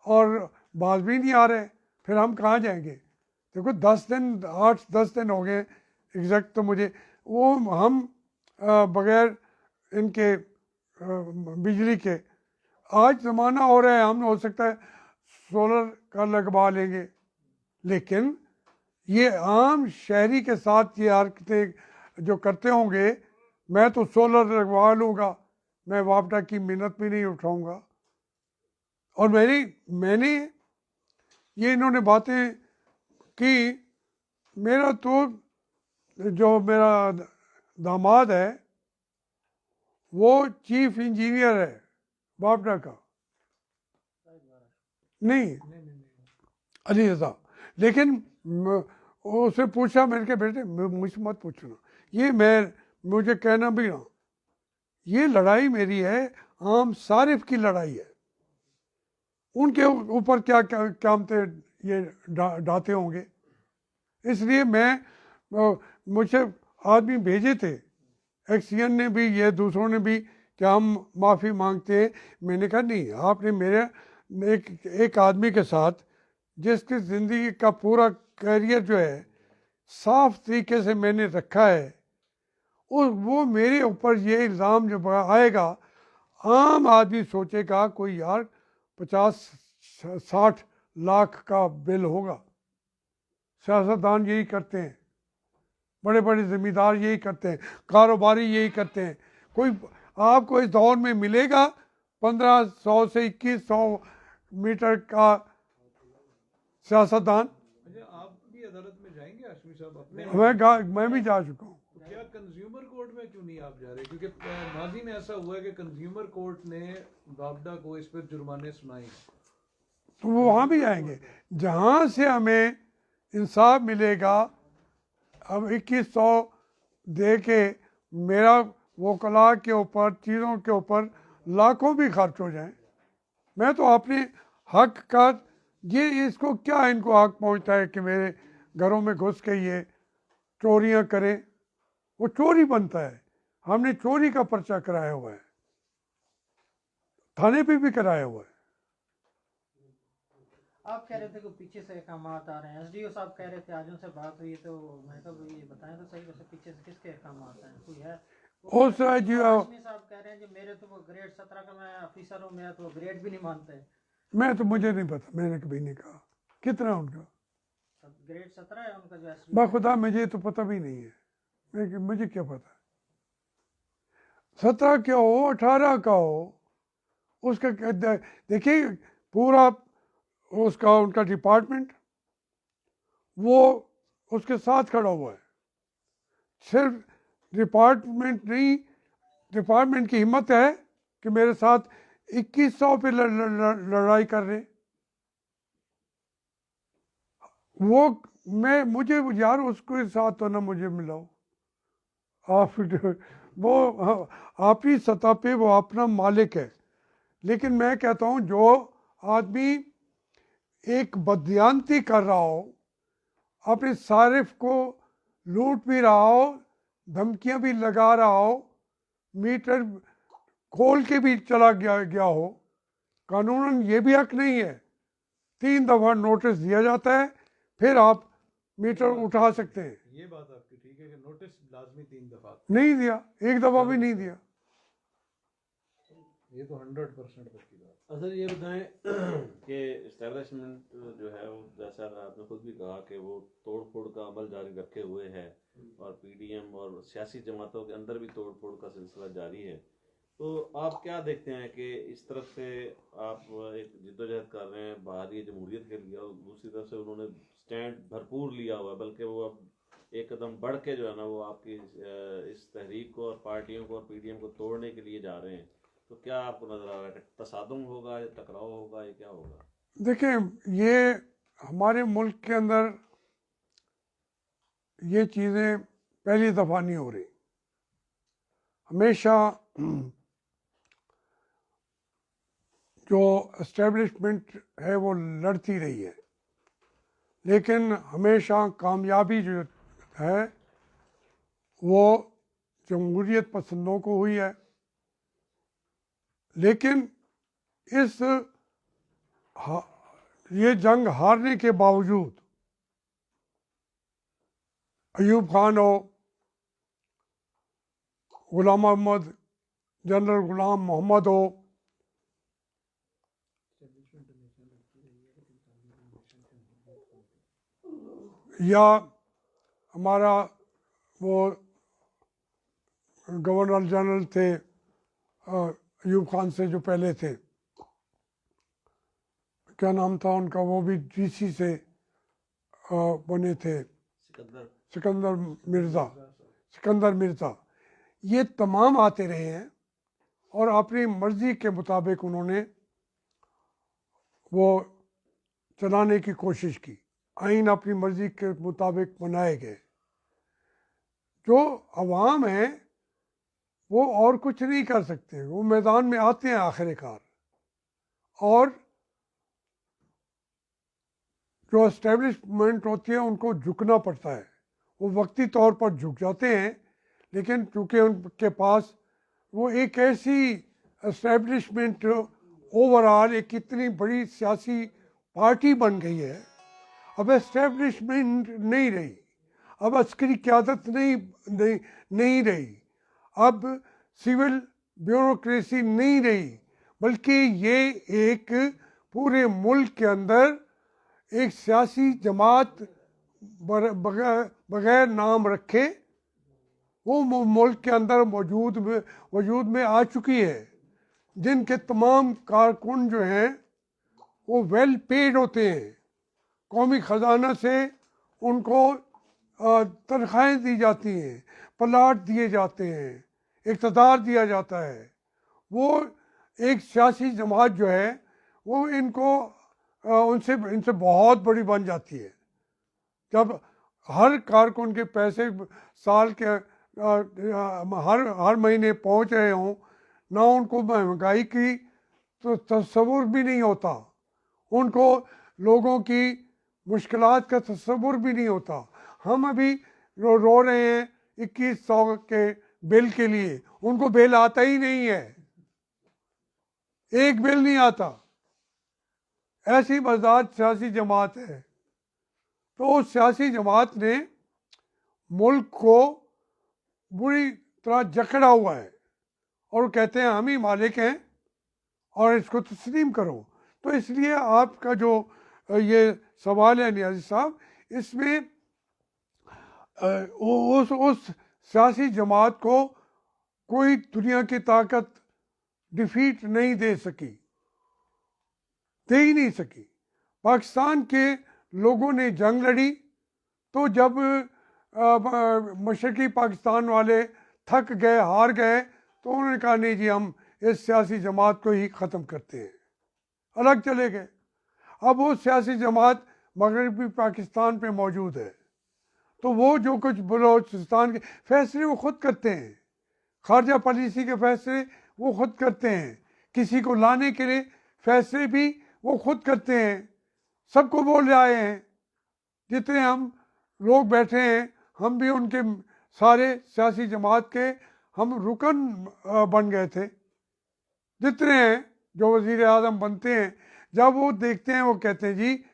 और बाज भी नहीं आ रहे। फिर हम कहाँ जाएंगे? देखो 8-10 दिन हो गए एग्जैक्ट, तो मुझे वो हम बगैर इनके बिजली के, आज ज़माना हो रहा है, हम हो सकता है सोलर का लगवा लेंगे, लेकिन ये आम शहरी के साथ ये हरकतें जो करते होंगे, मैं तो सोलर लगवा लूँगा, मैं वापडा की मिन्नत भी नहीं उठाऊँगा। और मैंने ये इन्होंने बातें की। मेरा तो जो मेरा दामाद है वो चीफ इंजीनियर है वापडा का, नहीं अली रजा, लेकिन उससे पूछा, मैंने कहा बेटे मुझसे मत पूछना, ये मुझे कहना भी ना, ये लड़ाई मेरी है, आम सारिफ की लड़ाई है। उनके ऊपर क्या कामते ये डांते होंगे। इसलिए मुझसे आदमी भेजे थे, एक्सीएन ने भी, ये दूसरों ने भी, कि हम माफ़ी मांगते हैं। मैंने कहा नहीं, आपने मेरे एक आदमी के साथ जिसकी ज़िंदगी का पूरा करियर जो है साफ तरीके से मैंने रखा है, वो मेरे ऊपर ये इल्ज़ाम जब आएगा, आम आदमी सोचेगा कोई यार 50-60 लाख का बिल होगा। सियासतदान यही करते हैं, बड़े बड़े ज़मींदार यही करते हैं, कारोबारी यही करते हैं। कोई आपको इस दौर में मिलेगा 1500 से 2100 मीटर का सियासतदान? आप भी अदालत में जाएंगे हाशमी साहब अपने? मैं भी जा चुका हूँ। क्या कंज्यूमर कोर्ट में क्यों नहीं आप जा रहे? क्योंकि माजी में ऐसा हुआ है कि कंज्यूमर कोर्ट ने वापडा को इस पर जुर्माने सुनाए, तो वो वहाँ भी जाएंगे जहाँ से हमें इंसाफ मिलेगा। अब 2100 दे के मेरा वकला के ऊपर, चीज़ों के ऊपर लाखों भी खर्च हो जाएं, मैं तो अपने हक का, ये इसको क्या इनको हक पहुँचता है कि मेरे घरों में घुस के ये चोरियाँ करें? वो चोरी बनता है। हमने चोरी का पर्चा कराया हुआ है, थाने पे भी कराया हुआ है। आप कह रहे थे कि पीछे से अहकाम आ रहे हैं, एसडीओ साहब कह रहे थे, आज उनसे बात हुई, तो मैं कहा ये बताएं तो सही, वैसे पीछे से किसके अहकाम आते हैं, कोई है? उस जी हाशमी साहब कह रहे हैं कि मेरे तो वो ग्रेड 17 का मैं ऑफिसर हूँ, मेरा तो ग्रेड भी नहीं मानते। मैं तो, मुझे नहीं पता, मैंने कभी नहीं कहा कितना उनका ग्रेड 17 है उनका जो एसडीओ। बाखुदा मुझे तो पता भी नहीं है, मुझे क्या पता 17 क्या हो 18 का हो, उसका देखिए पूरा उसका उनका डिपार्टमेंट वो उसके साथ खड़ा हुआ है। सिर्फ डिपार्टमेंट नहीं, डिपार्टमेंट की हिम्मत है कि मेरे साथ 2100 पे लड़ाई कर रहे। वो मुझे यार उसके साथ तो ना मुझे मिलाओ आप। वो अपनी सतह पे वो अपना मालिक है, लेकिन मैं कहता हूँ जो आदमी एक बदयांती कर रहा हो, अपने सारिफ को लूट भी रहा हो, धमकियां भी लगा रहा हो, मीटर खोल के भी चला गया हो, कानूनन ये भी हक नहीं है। 3 दफ़ा नोटिस दिया जाता है, फिर आप मीटर उठा सकते हैं। ये बात आपकी ठीक है कि नोटिस लाजमी 3 दफा, नहीं दिया, 1 दफ़ा भी नहीं दिया। ये तो 100% पक्की बात। सर ये बताएं कि इस्टेब्लिशमेंट जो है वो, जैसा आपने खुद भी कहा कि वो तोड़ फोड़ का अमल जारी रखे हुए है और पीडीएम और सियासी जमातों के अंदर भी तोड़ फोड़ का सिलसिला जारी है, तो आप क्या देखते हैं कि इस तरफ से आप एक जिद्दोजहद कर रहे हैं बहाली जमहूरियत के लिए और दूसरी तरफ से उन्होंने स्टैंड भरपूर लिया हुआ है, बल्कि वो अब एक कदम बढ़ के जो है ना वो आपकी इस तहरीक को और पार्टियों को और पीडीएम को तोड़ने के लिए जा रहे हैं, तो क्या आपको नजर आ रहा है कि तसादुम होगा या टकराव होगा या क्या होगा? देखें, ये हमारे मुल्क के अंदर ये चीज़ें पहली दफ़ा नहीं हो रही। हमेशा जो एस्टेब्लिशमेंट है वो लड़ती रही है, लेकिन हमेशा कामयाबी जो है वो जमहूरियत पसंदों को हुई है। लेकिन इस ये जंग हारने के बावजूद अयूब खान हो, गुलाम मोहम्मद, जनरल गुलाम मोहम्मद हो, या हमारा वो गवर्नर जनरल थे अयूब खान से जो पहले थे, क्या नाम था उनका, वो भी डीसी से बने थे, सिकंदर मिर्ज़ा। ये तमाम आते रहे हैं और अपनी मर्ज़ी के मुताबिक उन्होंने वो चलाने की कोशिश की। आइन अपनी मर्ज़ी के मुताबिक बनाए गए। जो अवाम है वो और कुछ नहीं कर सकते, वो मैदान में आते हैं आखिरकार, और जो एस्टेब्लिशमेंट होती है उनको झुकना पड़ता है। वो वक्ती तौर पर झुक जाते हैं, लेकिन चूँकि उनके पास वो एक ऐसी एस्टेब्लिशमेंट ओवरऑल एक इतनी बड़ी सियासी पार्टी बन गई है, अब एस्टेब्लिशमेंट नहीं रही, अब अस्करी क़यादत नहीं रही, अब सिविल ब्यूरोक्रेसी नहीं रही, बल्कि ये एक पूरे मुल्क के अंदर एक सियासी जमात बगैर नाम रखे वो मुल्क के अंदर वजूद में आ चुकी है, जिनके तमाम कारकुन जो हैं वो वेल पेड होते हैं। कौमी ख़जाना से उनको तनख्वाहें दी जाती हैं, प्लाट दिए जाते हैं, इक़्तिदार दिया जाता है। वो एक सियासी जमात जो है वो इनसे बहुत बड़ी बन जाती है। जब हर कारकुन के पैसे साल के हर महीने पहुंच रहे हों, ना उनको महंगाई की तो तस्वुर भी नहीं होता, उनको लोगों की मुश्किलात का तस्वुर भी नहीं होता। हम अभी रो रहे हैं 2100 के बिल के लिए, उनको बिल आता ही नहीं है, एक बिल नहीं आता। ऐसी मज़दार सियासी जमात है। तो उस सियासी जमात ने मुल्क को बुरी तरह जकड़ा हुआ है और कहते हैं हम ही मालिक हैं और इसको तस्लीम करो। तो इसलिए आपका जो ये सवाल है नियाज़ी साहब, इसमें उस सियासी जमात को कोई दुनिया की ताकत डिफीट नहीं दे सकी, दे ही नहीं सकी। पाकिस्तान के लोगों ने जंग लड़ी तो जब मशरक़ी पाकिस्तान वाले थक गए, हार गए, तो उन्होंने कहा नहीं जी हम इस सियासी जमात को ही ख़त्म करते हैं, अलग चले गए। अब वो सियासी जमात मगरबी पाकिस्तान पे मौजूद है, तो वो जो कुछ बलोचिस्तान के फैसले वो ख़ुद करते हैं, खारजा पॉलिसी के फैसले वो ख़ुद करते हैं, किसी को लाने के लिए फैसले भी वो ख़ुद करते हैं। सबको बोल आए हैं, जितने हम लोग बैठे हैं हम भी उनके सारे सियासी जमात के हम रुकन बन गए थे। जितने हैं जो वज़ीर आज़म बनते हैं, जब वो देखते हैं वो कहते हैं जी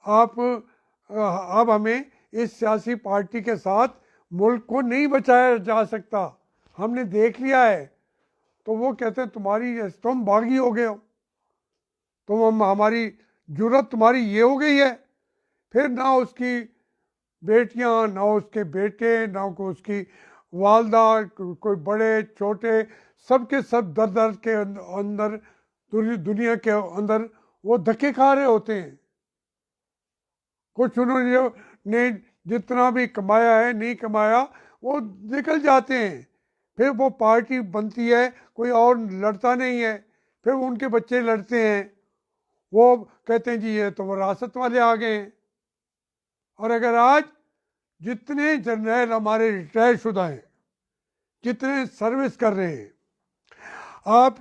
आप अब हमें इस सियासी पार्टी के साथ मुल्क को नहीं बचाया जा सकता, हमने देख लिया है। तो वो कहते हैं तुम बागी हो गए हो, हमारी जुर्रत तुम्हारी ये हो गई है। फिर ना उसकी बेटियां, ना उसके बेटे, ना को उसकी वालदा, कोई बड़े छोटे, सबके सब दर दर के अंदर दुनिया के अंदर वो धक्के खा रहे होते हैं। कुछ उन्होंने जितना भी कमाया है, नहीं कमाया, वो निकल जाते हैं। फिर वो पार्टी बनती है, कोई और लड़ता नहीं है, फिर उनके बच्चे लड़ते हैं। वो कहते हैं जी ये तो विरासत वाले आ गए हैं। और अगर आज जितने जर्नल हमारे रिटायर शुदा हैं, जितने सर्विस कर रहे हैं, आप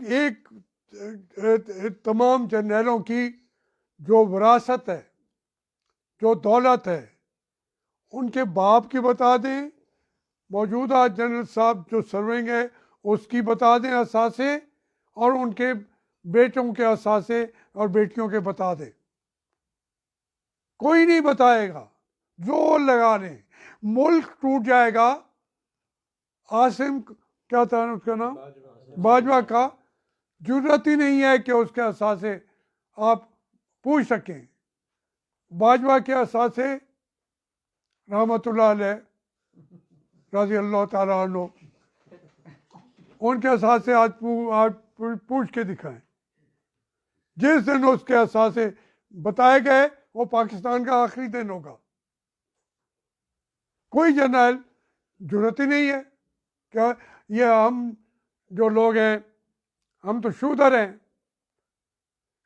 तमाम जर्नलों की जो विरासत है, जो दौलत है, उनके बाप की बता दें, मौजूदा जनरल साहब जो सर्विंग है उसकी बता दें असासे, और उनके बेटों के असासे और बेटियों के बता दें। कोई नहीं बताएगा, जोर लगा लें, मुल्क टूट जाएगा। आसिम क्या था उसका नाम, बाजवा का जरूरत ही नहीं है कि उसके असासे आप पूछ सकें। बाजवा के असासे रहमतुल्लाह अलैह रज़ी अल्लाह ताला अन्हु, उनके असासे आज पूछ के दिखाएं। जिस दिन उसके असासे बताए गए वो पाकिस्तान का आखिरी दिन होगा। कोई जर्नल जरूरत ही नहीं है। क्या ये हम जो लोग हैं, हम तो शूदर हैं,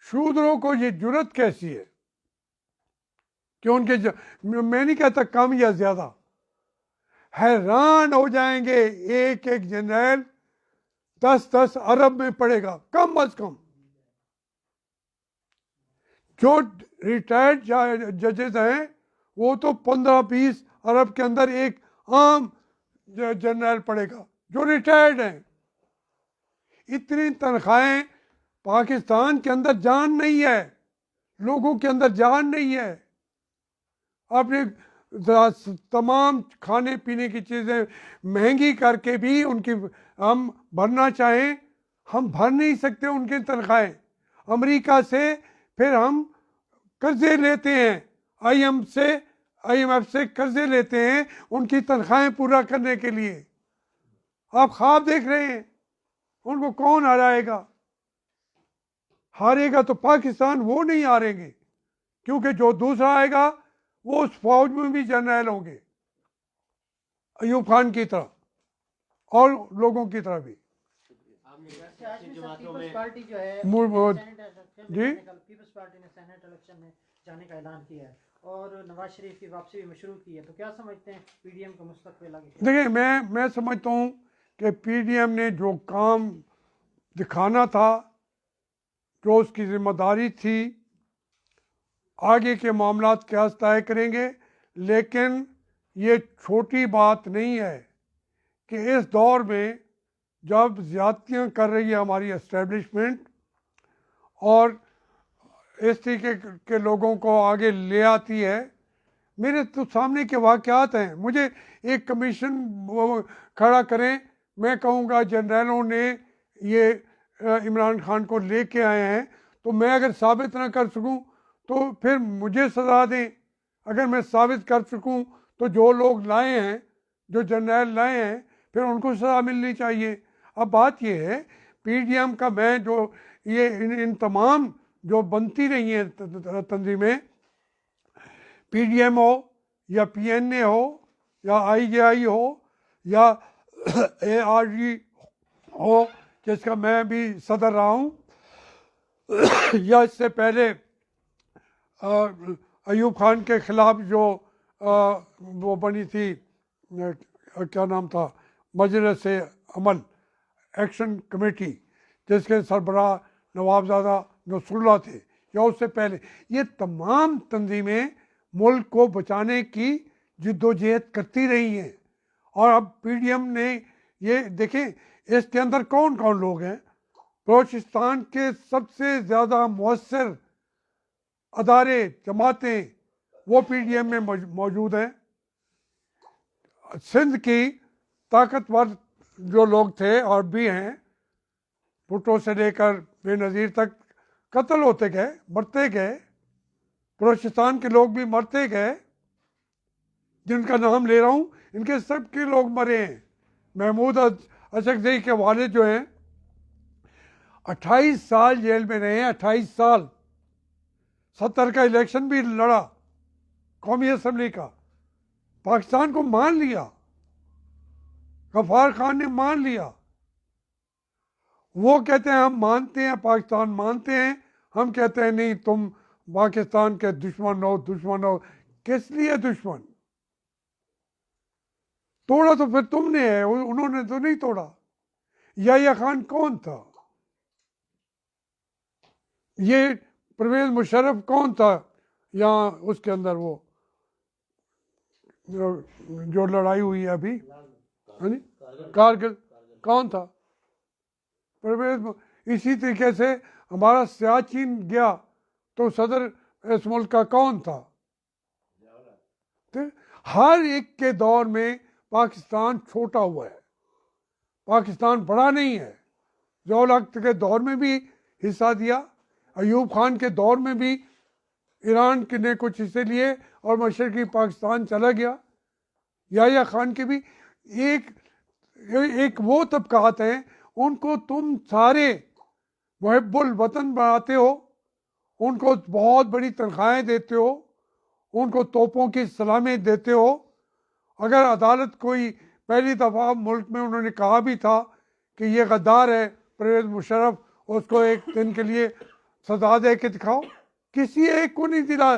शूदरों को ये जरूरत कैसी है कि उनके मैं नहीं कहता कम या ज्यादा, हैरान हो जाएंगे। एक एक जर्नल 10-10 अरब में पड़ेगा कम अज कम। जो रिटायर्ड जजेस हैं वो तो 15-20 अरब के अंदर एक आम जर्नल पड़ेगा जो रिटायर्ड हैं। इतनी तनख्वाहें पाकिस्तान के अंदर जान नहीं है, लोगों के अंदर जान नहीं है। आपने तमाम खाने पीने की चीज़ें महंगी करके भी उनकी हम भरना चाहें, हम भर नहीं सकते उनकी तनख्वाहें। अमेरिका से फिर हम कर्जे लेते हैं, IMF से कर्जे लेते हैं उनकी तनख्वाहें पूरा करने के लिए। आप ख्वाब देख रहे हैं, उनको कौन हराएगा? हारेगा तो पाकिस्तान, वो नहीं हारेंगे, क्योंकि जो दूसरा आएगा वो उस फौज में भी जर्नल होंगे, अयूब खान की तरह और लोगों की तरह भी। पीपल्स पार्टी जो है जी, पीपल्स पार्टी ने सेनेट इलेक्शन में जाने का ऐलान किया है और नवाज शरीफ की वापसी भी मशरू की है, तो क्या समझते हैं PDM का मुस्तकबिल आगे? देखिए मैं समझता हूँ कि PDM ने जो काम दिखाना था, जो उसकी जिम्मेदारी थी, आगे के मामलात क्या तय करेंगे। लेकिन ये छोटी बात नहीं है कि इस दौर में जब ज़्यादतियाँ कर रही है हमारी एस्टेब्लिशमेंट और इस तरीके के लोगों को आगे ले आती है। मेरे तो सामने के वाक़यात हैं। मुझे एक कमीशन खड़ा करें, मैं कहूँगा जनरलों ने ये इमरान खान को लेके आए हैं, तो मैं अगर साबित ना कर सकूँ तो फिर मुझे सज़ा दें। अगर मैं साबित कर सकूँ तो जो लोग लाए हैं, जो जनरल लाए हैं, फिर उनको सज़ा मिलनी चाहिए। अब बात ये है PDM का, मैं जो ये इन तमाम जो बनती रही हैं तंजीमें, PDM हो या PNA हो या IJI हो या ARG हो जिसका मैं भी सदर रहा हूँ, या इससे पहले अयूब खान के ख़िलाफ़ जो वो बनी थी, क्या नाम था, मजलिस अमल एक्शन कमेटी, जिसके सरबराह नवाबजादा नसरुल्लाह थे, या उससे पहले, ये तमाम तंजीमें मुल्क को बचाने की जिद्दोजहद करती रही हैं और अब पीडीएम ने ये देखें इसके अंदर कौन कौन लोग हैं। बलोचिस्तान के सबसे ज़्यादा मौसर अदारे जमातें वो पीडीएम में मौजूद हैं। सिंध की ताकतवर जो लोग थे और भी हैं, भुट्टो से लेकर बेनज़ीर तक कत्ल होते गए, मरते गए। बलोचिस्तान के लोग भी मरते गए, जिनका नाम ले रहा हूँ इनके सब के लोग मरे हैं। महमूद अशरफजई के वालिद जो हैं 28 साल जेल में रहे हैं, 28 साल। 70 का इलेक्शन भी लड़ा कौमी असम्बली का, पाकिस्तान को मान लिया, गफ्फार खान ने मान लिया। वो कहते हैं हम मानते हैं, पाकिस्तान मानते हैं, हम कहते हैं नहीं तुम पाकिस्तान के दुश्मन हो, दुश्मन हो। किस लिए दुश्मन? तोड़ा तो फिर तुमने है, उन्होंने तो नहीं तोड़ा। याह्या खान कौन था? ये परवेज मुशर्रफ कौन था? यहाँ उसके अंदर वो जो लड़ाई हुई है अभी, कारगिल, कौन था? परवेज। इसी तरीके से हमारा सियाचिन गया तो सदर इस मुल्क का कौन था? तो हर एक के दौर में पाकिस्तान छोटा हुआ है, पाकिस्तान बड़ा नहीं है। ज़ियाउल हक के दौर में भी हिस्सा दिया, अयूब खान के दौर में भी ईरान ने कुछ हिस्से लिए और मशरक़ी पाकिस्तान चला गया। याह्या खान के भी एक वो तबकात हैं, उनको तुम सारे मुहिब्बुल वतन बनाते हो, उनको बहुत बड़ी तनख्वाहें देते हो, उनको तोपों की सलामी देते हो। अगर अदालत कोई पहली दफ़ा मुल्क में उन्होंने कहा भी था कि ये गद्दार है परवेज मुशर्रफ, उसको एक दिन के लिए सजा दे के दिखाओ, किसी एक को नहीं दिला।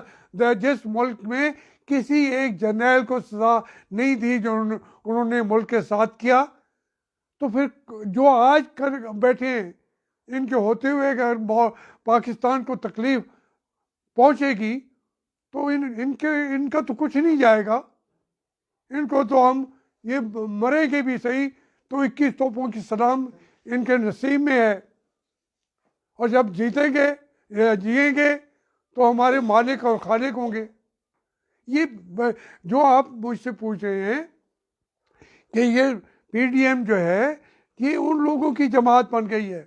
जिस मुल्क में किसी एक जर्नल को सजा नहीं दी जो उन्होंने मुल्क के साथ किया, तो फिर जो आज कर बैठे हैं, इनके होते हुए अगर पाकिस्तान को तकलीफ पहुंचेगी तो इनका तो कुछ नहीं जाएगा। इनको तो हम ये मरेंगे भी सही तो 21 तोपों की सलाम इनके नसीब में है, और जब जीतेंगे या जिएंगे तो हमारे मालिक और खालिक होंगे। ये जो आप मुझसे पूछ रहे हैं कि ये पीडीएम जो है ये उन लोगों की जमात बन गई है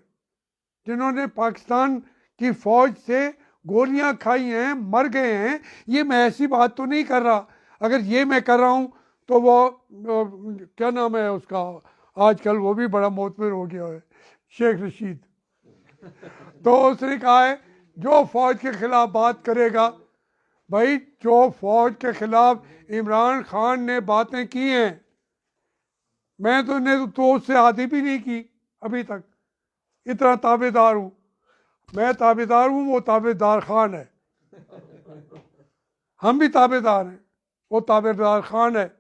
जिन्होंने पाकिस्तान की फ़ौज से गोलियां खाई हैं, मर गए हैं। ये मैं ऐसी बात तो नहीं कर रहा, अगर ये मैं कर रहा हूँ तो वो क्या नाम है उसका, आजकल वो भी बड़ा मोतबर हो गया है, शेख रशीद। तो उसने कहा है जो फ़ौज के ख़िलाफ़ बात करेगा, भाई जो फ़ौज के ख़िलाफ़ इमरान खान ने बातें की हैं, मैं तो उससे आधी भी नहीं की अभी तक, इतना ताबेदार हूँ। मैं ताबेदार हूँ, वो ताबेदार खान है। हम भी ताबेदार हैं, वो ताबेदार खान है।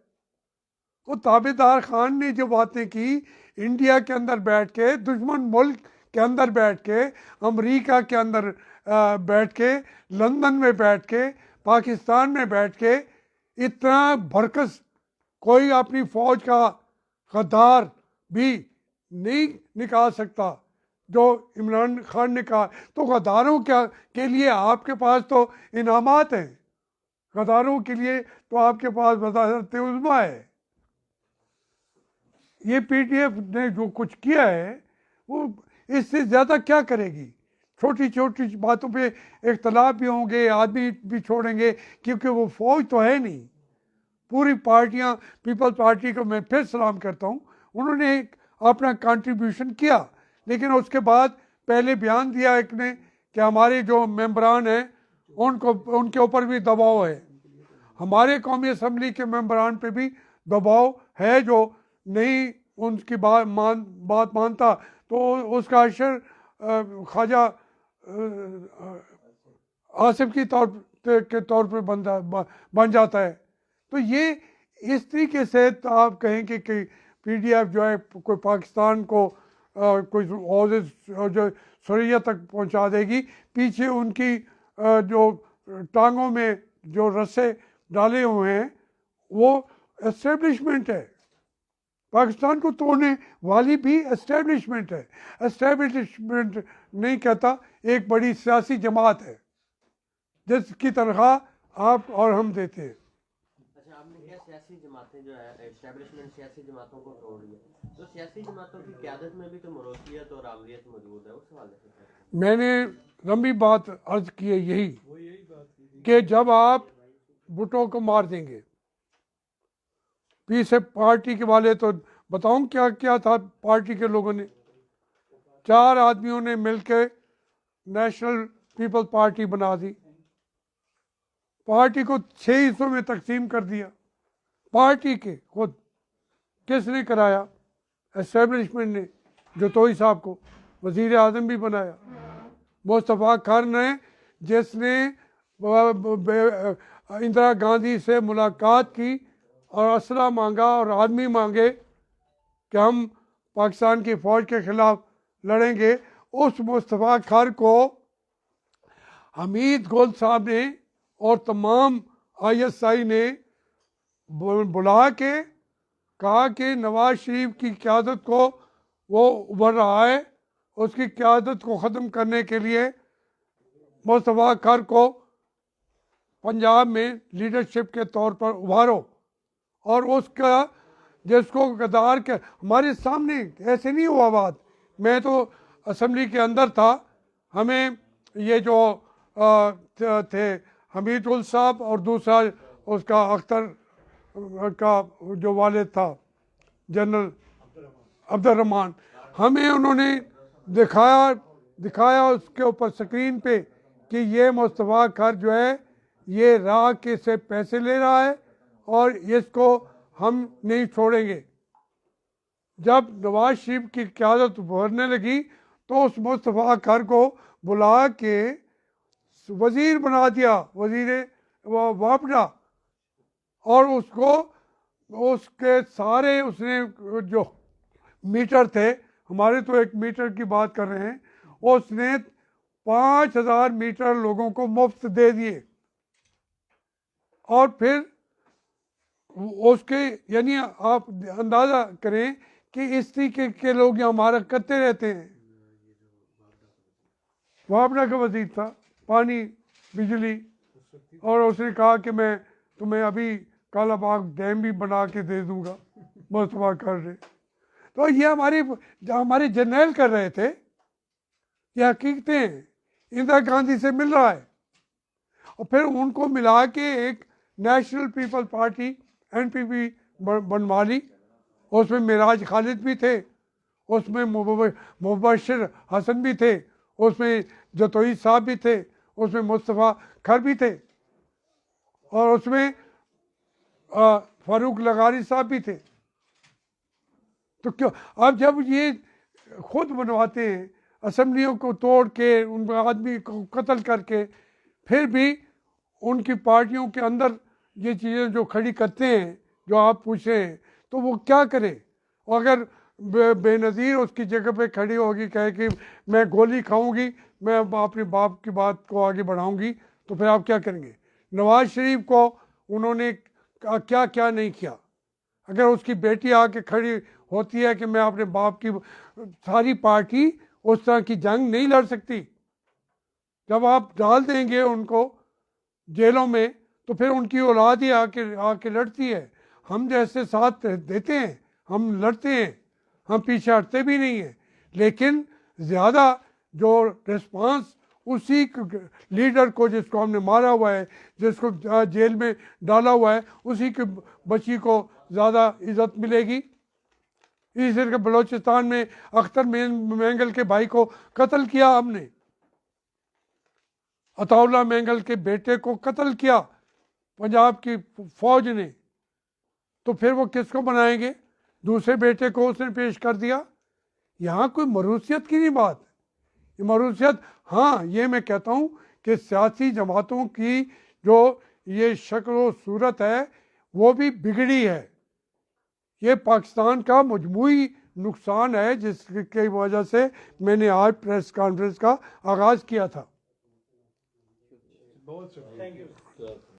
वो ताबेदार खान ने जो बातें की इंडिया के अंदर बैठ के, दुश्मन मुल्क के अंदर बैठ के, अमेरिका के अंदर बैठ के, लंदन में बैठ के, पाकिस्तान में बैठ के, इतना भरकस कोई अपनी फ़ौज का गद्दार भी नहीं निकाल सकता जो इमरान खान ने कहा। तो गद्दारों के लिए आपके पास तो इनामात हैं, गद्दारों के लिए तो आपके पास वज़ारत उज़्मा है। ये पीटीएफ ने जो कुछ किया है वो इससे ज़्यादा क्या करेगी? छोटी छोटी बातों पे इख्तलाफ भी होंगे, आदमी भी छोड़ेंगे, क्योंकि वो फ़ौज तो है नहीं। पूरी पार्टियां, पीपल्स पार्टी को मैं फिर सलाम करता हूँ, उन्होंने अपना कंट्रीब्यूशन किया, लेकिन उसके बाद पहले बयान दिया एक ने कि हमारे जो मेंबरान हैं उनके ऊपर भी दबाव है। हमारे कौमी असम्बली के मेंबरान पे भी दबाव है, जो नहीं उनकी बात मानता तो उसका असर ख्वाजा आसिफ के तौर पे बन जाता है। तो ये इस तरीके से आप कहेंगे कि पीडीएफ जो है कोई पाकिस्तान को कोई जो सुरैया तक पहुंचा देगी, पीछे उनकी जो टांगों में जो रस्से डाले हुए हैं वो एस्टेब्लिशमेंट है, पाकिस्तान को तोड़ने वाली भी एस्टेब्लिशमेंट है। एस्टेब्लिशमेंट नहीं कहता, एक बड़ी सियासी जमात है जिसकी तनख्वाह आप और हम देते हैं। अच्छा, आपने क्या सियासी जमातें जो है एस्टेब्लिशमेंट सियासी जमातों को तोड़ रही है, तो सियासी जमातों की क़यादत में भी तो मरोसियत और आमरीत मौजूद है, उस हवाले से मैंने लंबी बात अर्ज की है यही वो यही बात की थी कि जब आप भुट्टो को मार देंगे, पीछे पार्टी के वाले तो बताऊं क्या क्या था। पार्टी के लोगों ने 4 आदमियों ने मिलकर नेशनल पीपल पार्टी बना दी, पार्टी को 6 हिस्सों में तकसीम कर दिया। पार्टी के खुद किसने कराया? एस्टेब्लिशमेंट ने। जतोई साहब को वजीर आज़म भी बनाया। मुस्तफ़ा खान ने, जिसने इंदिरा गांधी से मुलाकात की और असला मांगा और आदमी मांगे कि हम पाकिस्तान की फ़ौज के ख़िलाफ़ लड़ेंगे, उस मुस्तफ़ा खान को हमीद गुल साहब ने और तमाम ISI ने बुला के कहा कि नवाज शरीफ की क़यादत को वो उभर रहा है, उसकी क़यादत को ख़त्म करने के लिए मुस्तफ़ा खान को पंजाब में लीडरशिप के तौर पर उभारो। और उसका जिसको गद्दार के हमारे सामने ऐसे नहीं हुआ बात। मैं तो असम्बली के अंदर था, हमें ये जो थे हमीद उल साहब और दूसरा उसका अख्तर का जो वालिद था जनरल अब्दुर्रहमान, हमें उन्होंने दिखाया उसके ऊपर स्क्रीन पे कि ये मुस्तफ़ा खान जो है ये राह के से पैसे ले रहा है और इसको हम नहीं छोड़ेंगे। जब नवाज शरीफ की क़यादत उभरने लगी तो उस मुस्तफ़ा खान को बुला के वज़ीर बना दिया, वज़ीर वापडा, और उसको उसके सारे उसने जो मीटर थे, हमारे तो 1 मीटर की बात कर रहे हैं, उसने 5000 मीटर लोगों को मुफ्त दे दिए। और फिर उसके यानी आप अंदाज़ा करें कि इस तरीके के लोग यहाँ हमारा करते रहते हैं। वापडा का वज़ीर था, पानी बिजली, और उसने कहा कि मैं तुम्हें अभी कालाबाग डैम भी बना के दे दूंगा मुस्तफ़ा खान से। तो ये हमारे जर्नल कर रहे थे, ये हकीकतें इंदिरा गांधी से मिल रहा है। और फिर उनको मिला के एक नेशनल पीपल पार्टी NPP बनवा ली। उसमें मिराज खालिद भी थे, उसमें मुबशिर हसन भी थे, उसमें जतोई साहब भी थे, उसमें मुस्तफ़ा खर भी थे, और उसमें फारूक लगारी साहब भी थे। तो क्यों अब जब ये खुद बनवाते हैं, असम्बलियों को तोड़ के उन आदमी को कत्ल करके, फिर भी उनकी पार्टियों के अंदर ये चीज़ें जो खड़ी करते हैं, जो आप पूछ रहे हैं, तो वो क्या करे? और अगर बेनज़ीर उसकी जगह पे खड़ी होगी, कहे कि मैं गोली खाऊंगी, मैं अपने बाप की बात को आगे बढ़ाऊंगी, तो फिर आप क्या करेंगे? नवाज शरीफ को उन्होंने क्या क्या नहीं किया। अगर उसकी बेटी आके खड़ी होती है कि मैं अपने बाप की, सारी पार्टी उस तरह की जंग नहीं लड़ सकती। जब आप डाल देंगे उनको जेलों में, तो फिर उनकी औलाद ही आके लड़ती है। हम जैसे साथ देते हैं, हम लड़ते हैं, हम पीछे हटते भी नहीं हैं, लेकिन ज़्यादा जो रिस्पांस उसी लीडर को जिसको हमने मारा हुआ है, जिसको जेल में डाला हुआ है, उसी के बच्ची को ज़्यादा इज़्ज़त मिलेगी। इसलिए बलूचिस्तान में अख्तर मेंगल के भाई को कत्ल किया हमने, अताउल्ला मेंगल के बेटे को कत्ल किया पंजाब की फौज ने, तो फिर वो किसको बनाएंगे? दूसरे बेटे को उसने पेश कर दिया। यहाँ कोई मरूसियत की नहीं बात, ये मरूसियत, हाँ ये मैं कहता हूँ कि सियासी जमातों की जो ये शक्ल व सूरत है वो भी बिगड़ी है। ये पाकिस्तान का मजमूई नुकसान है, जिसकी वजह से मैंने आज प्रेस कॉन्फ्रेंस का आगाज़ किया था। बहुत शुक्रिया।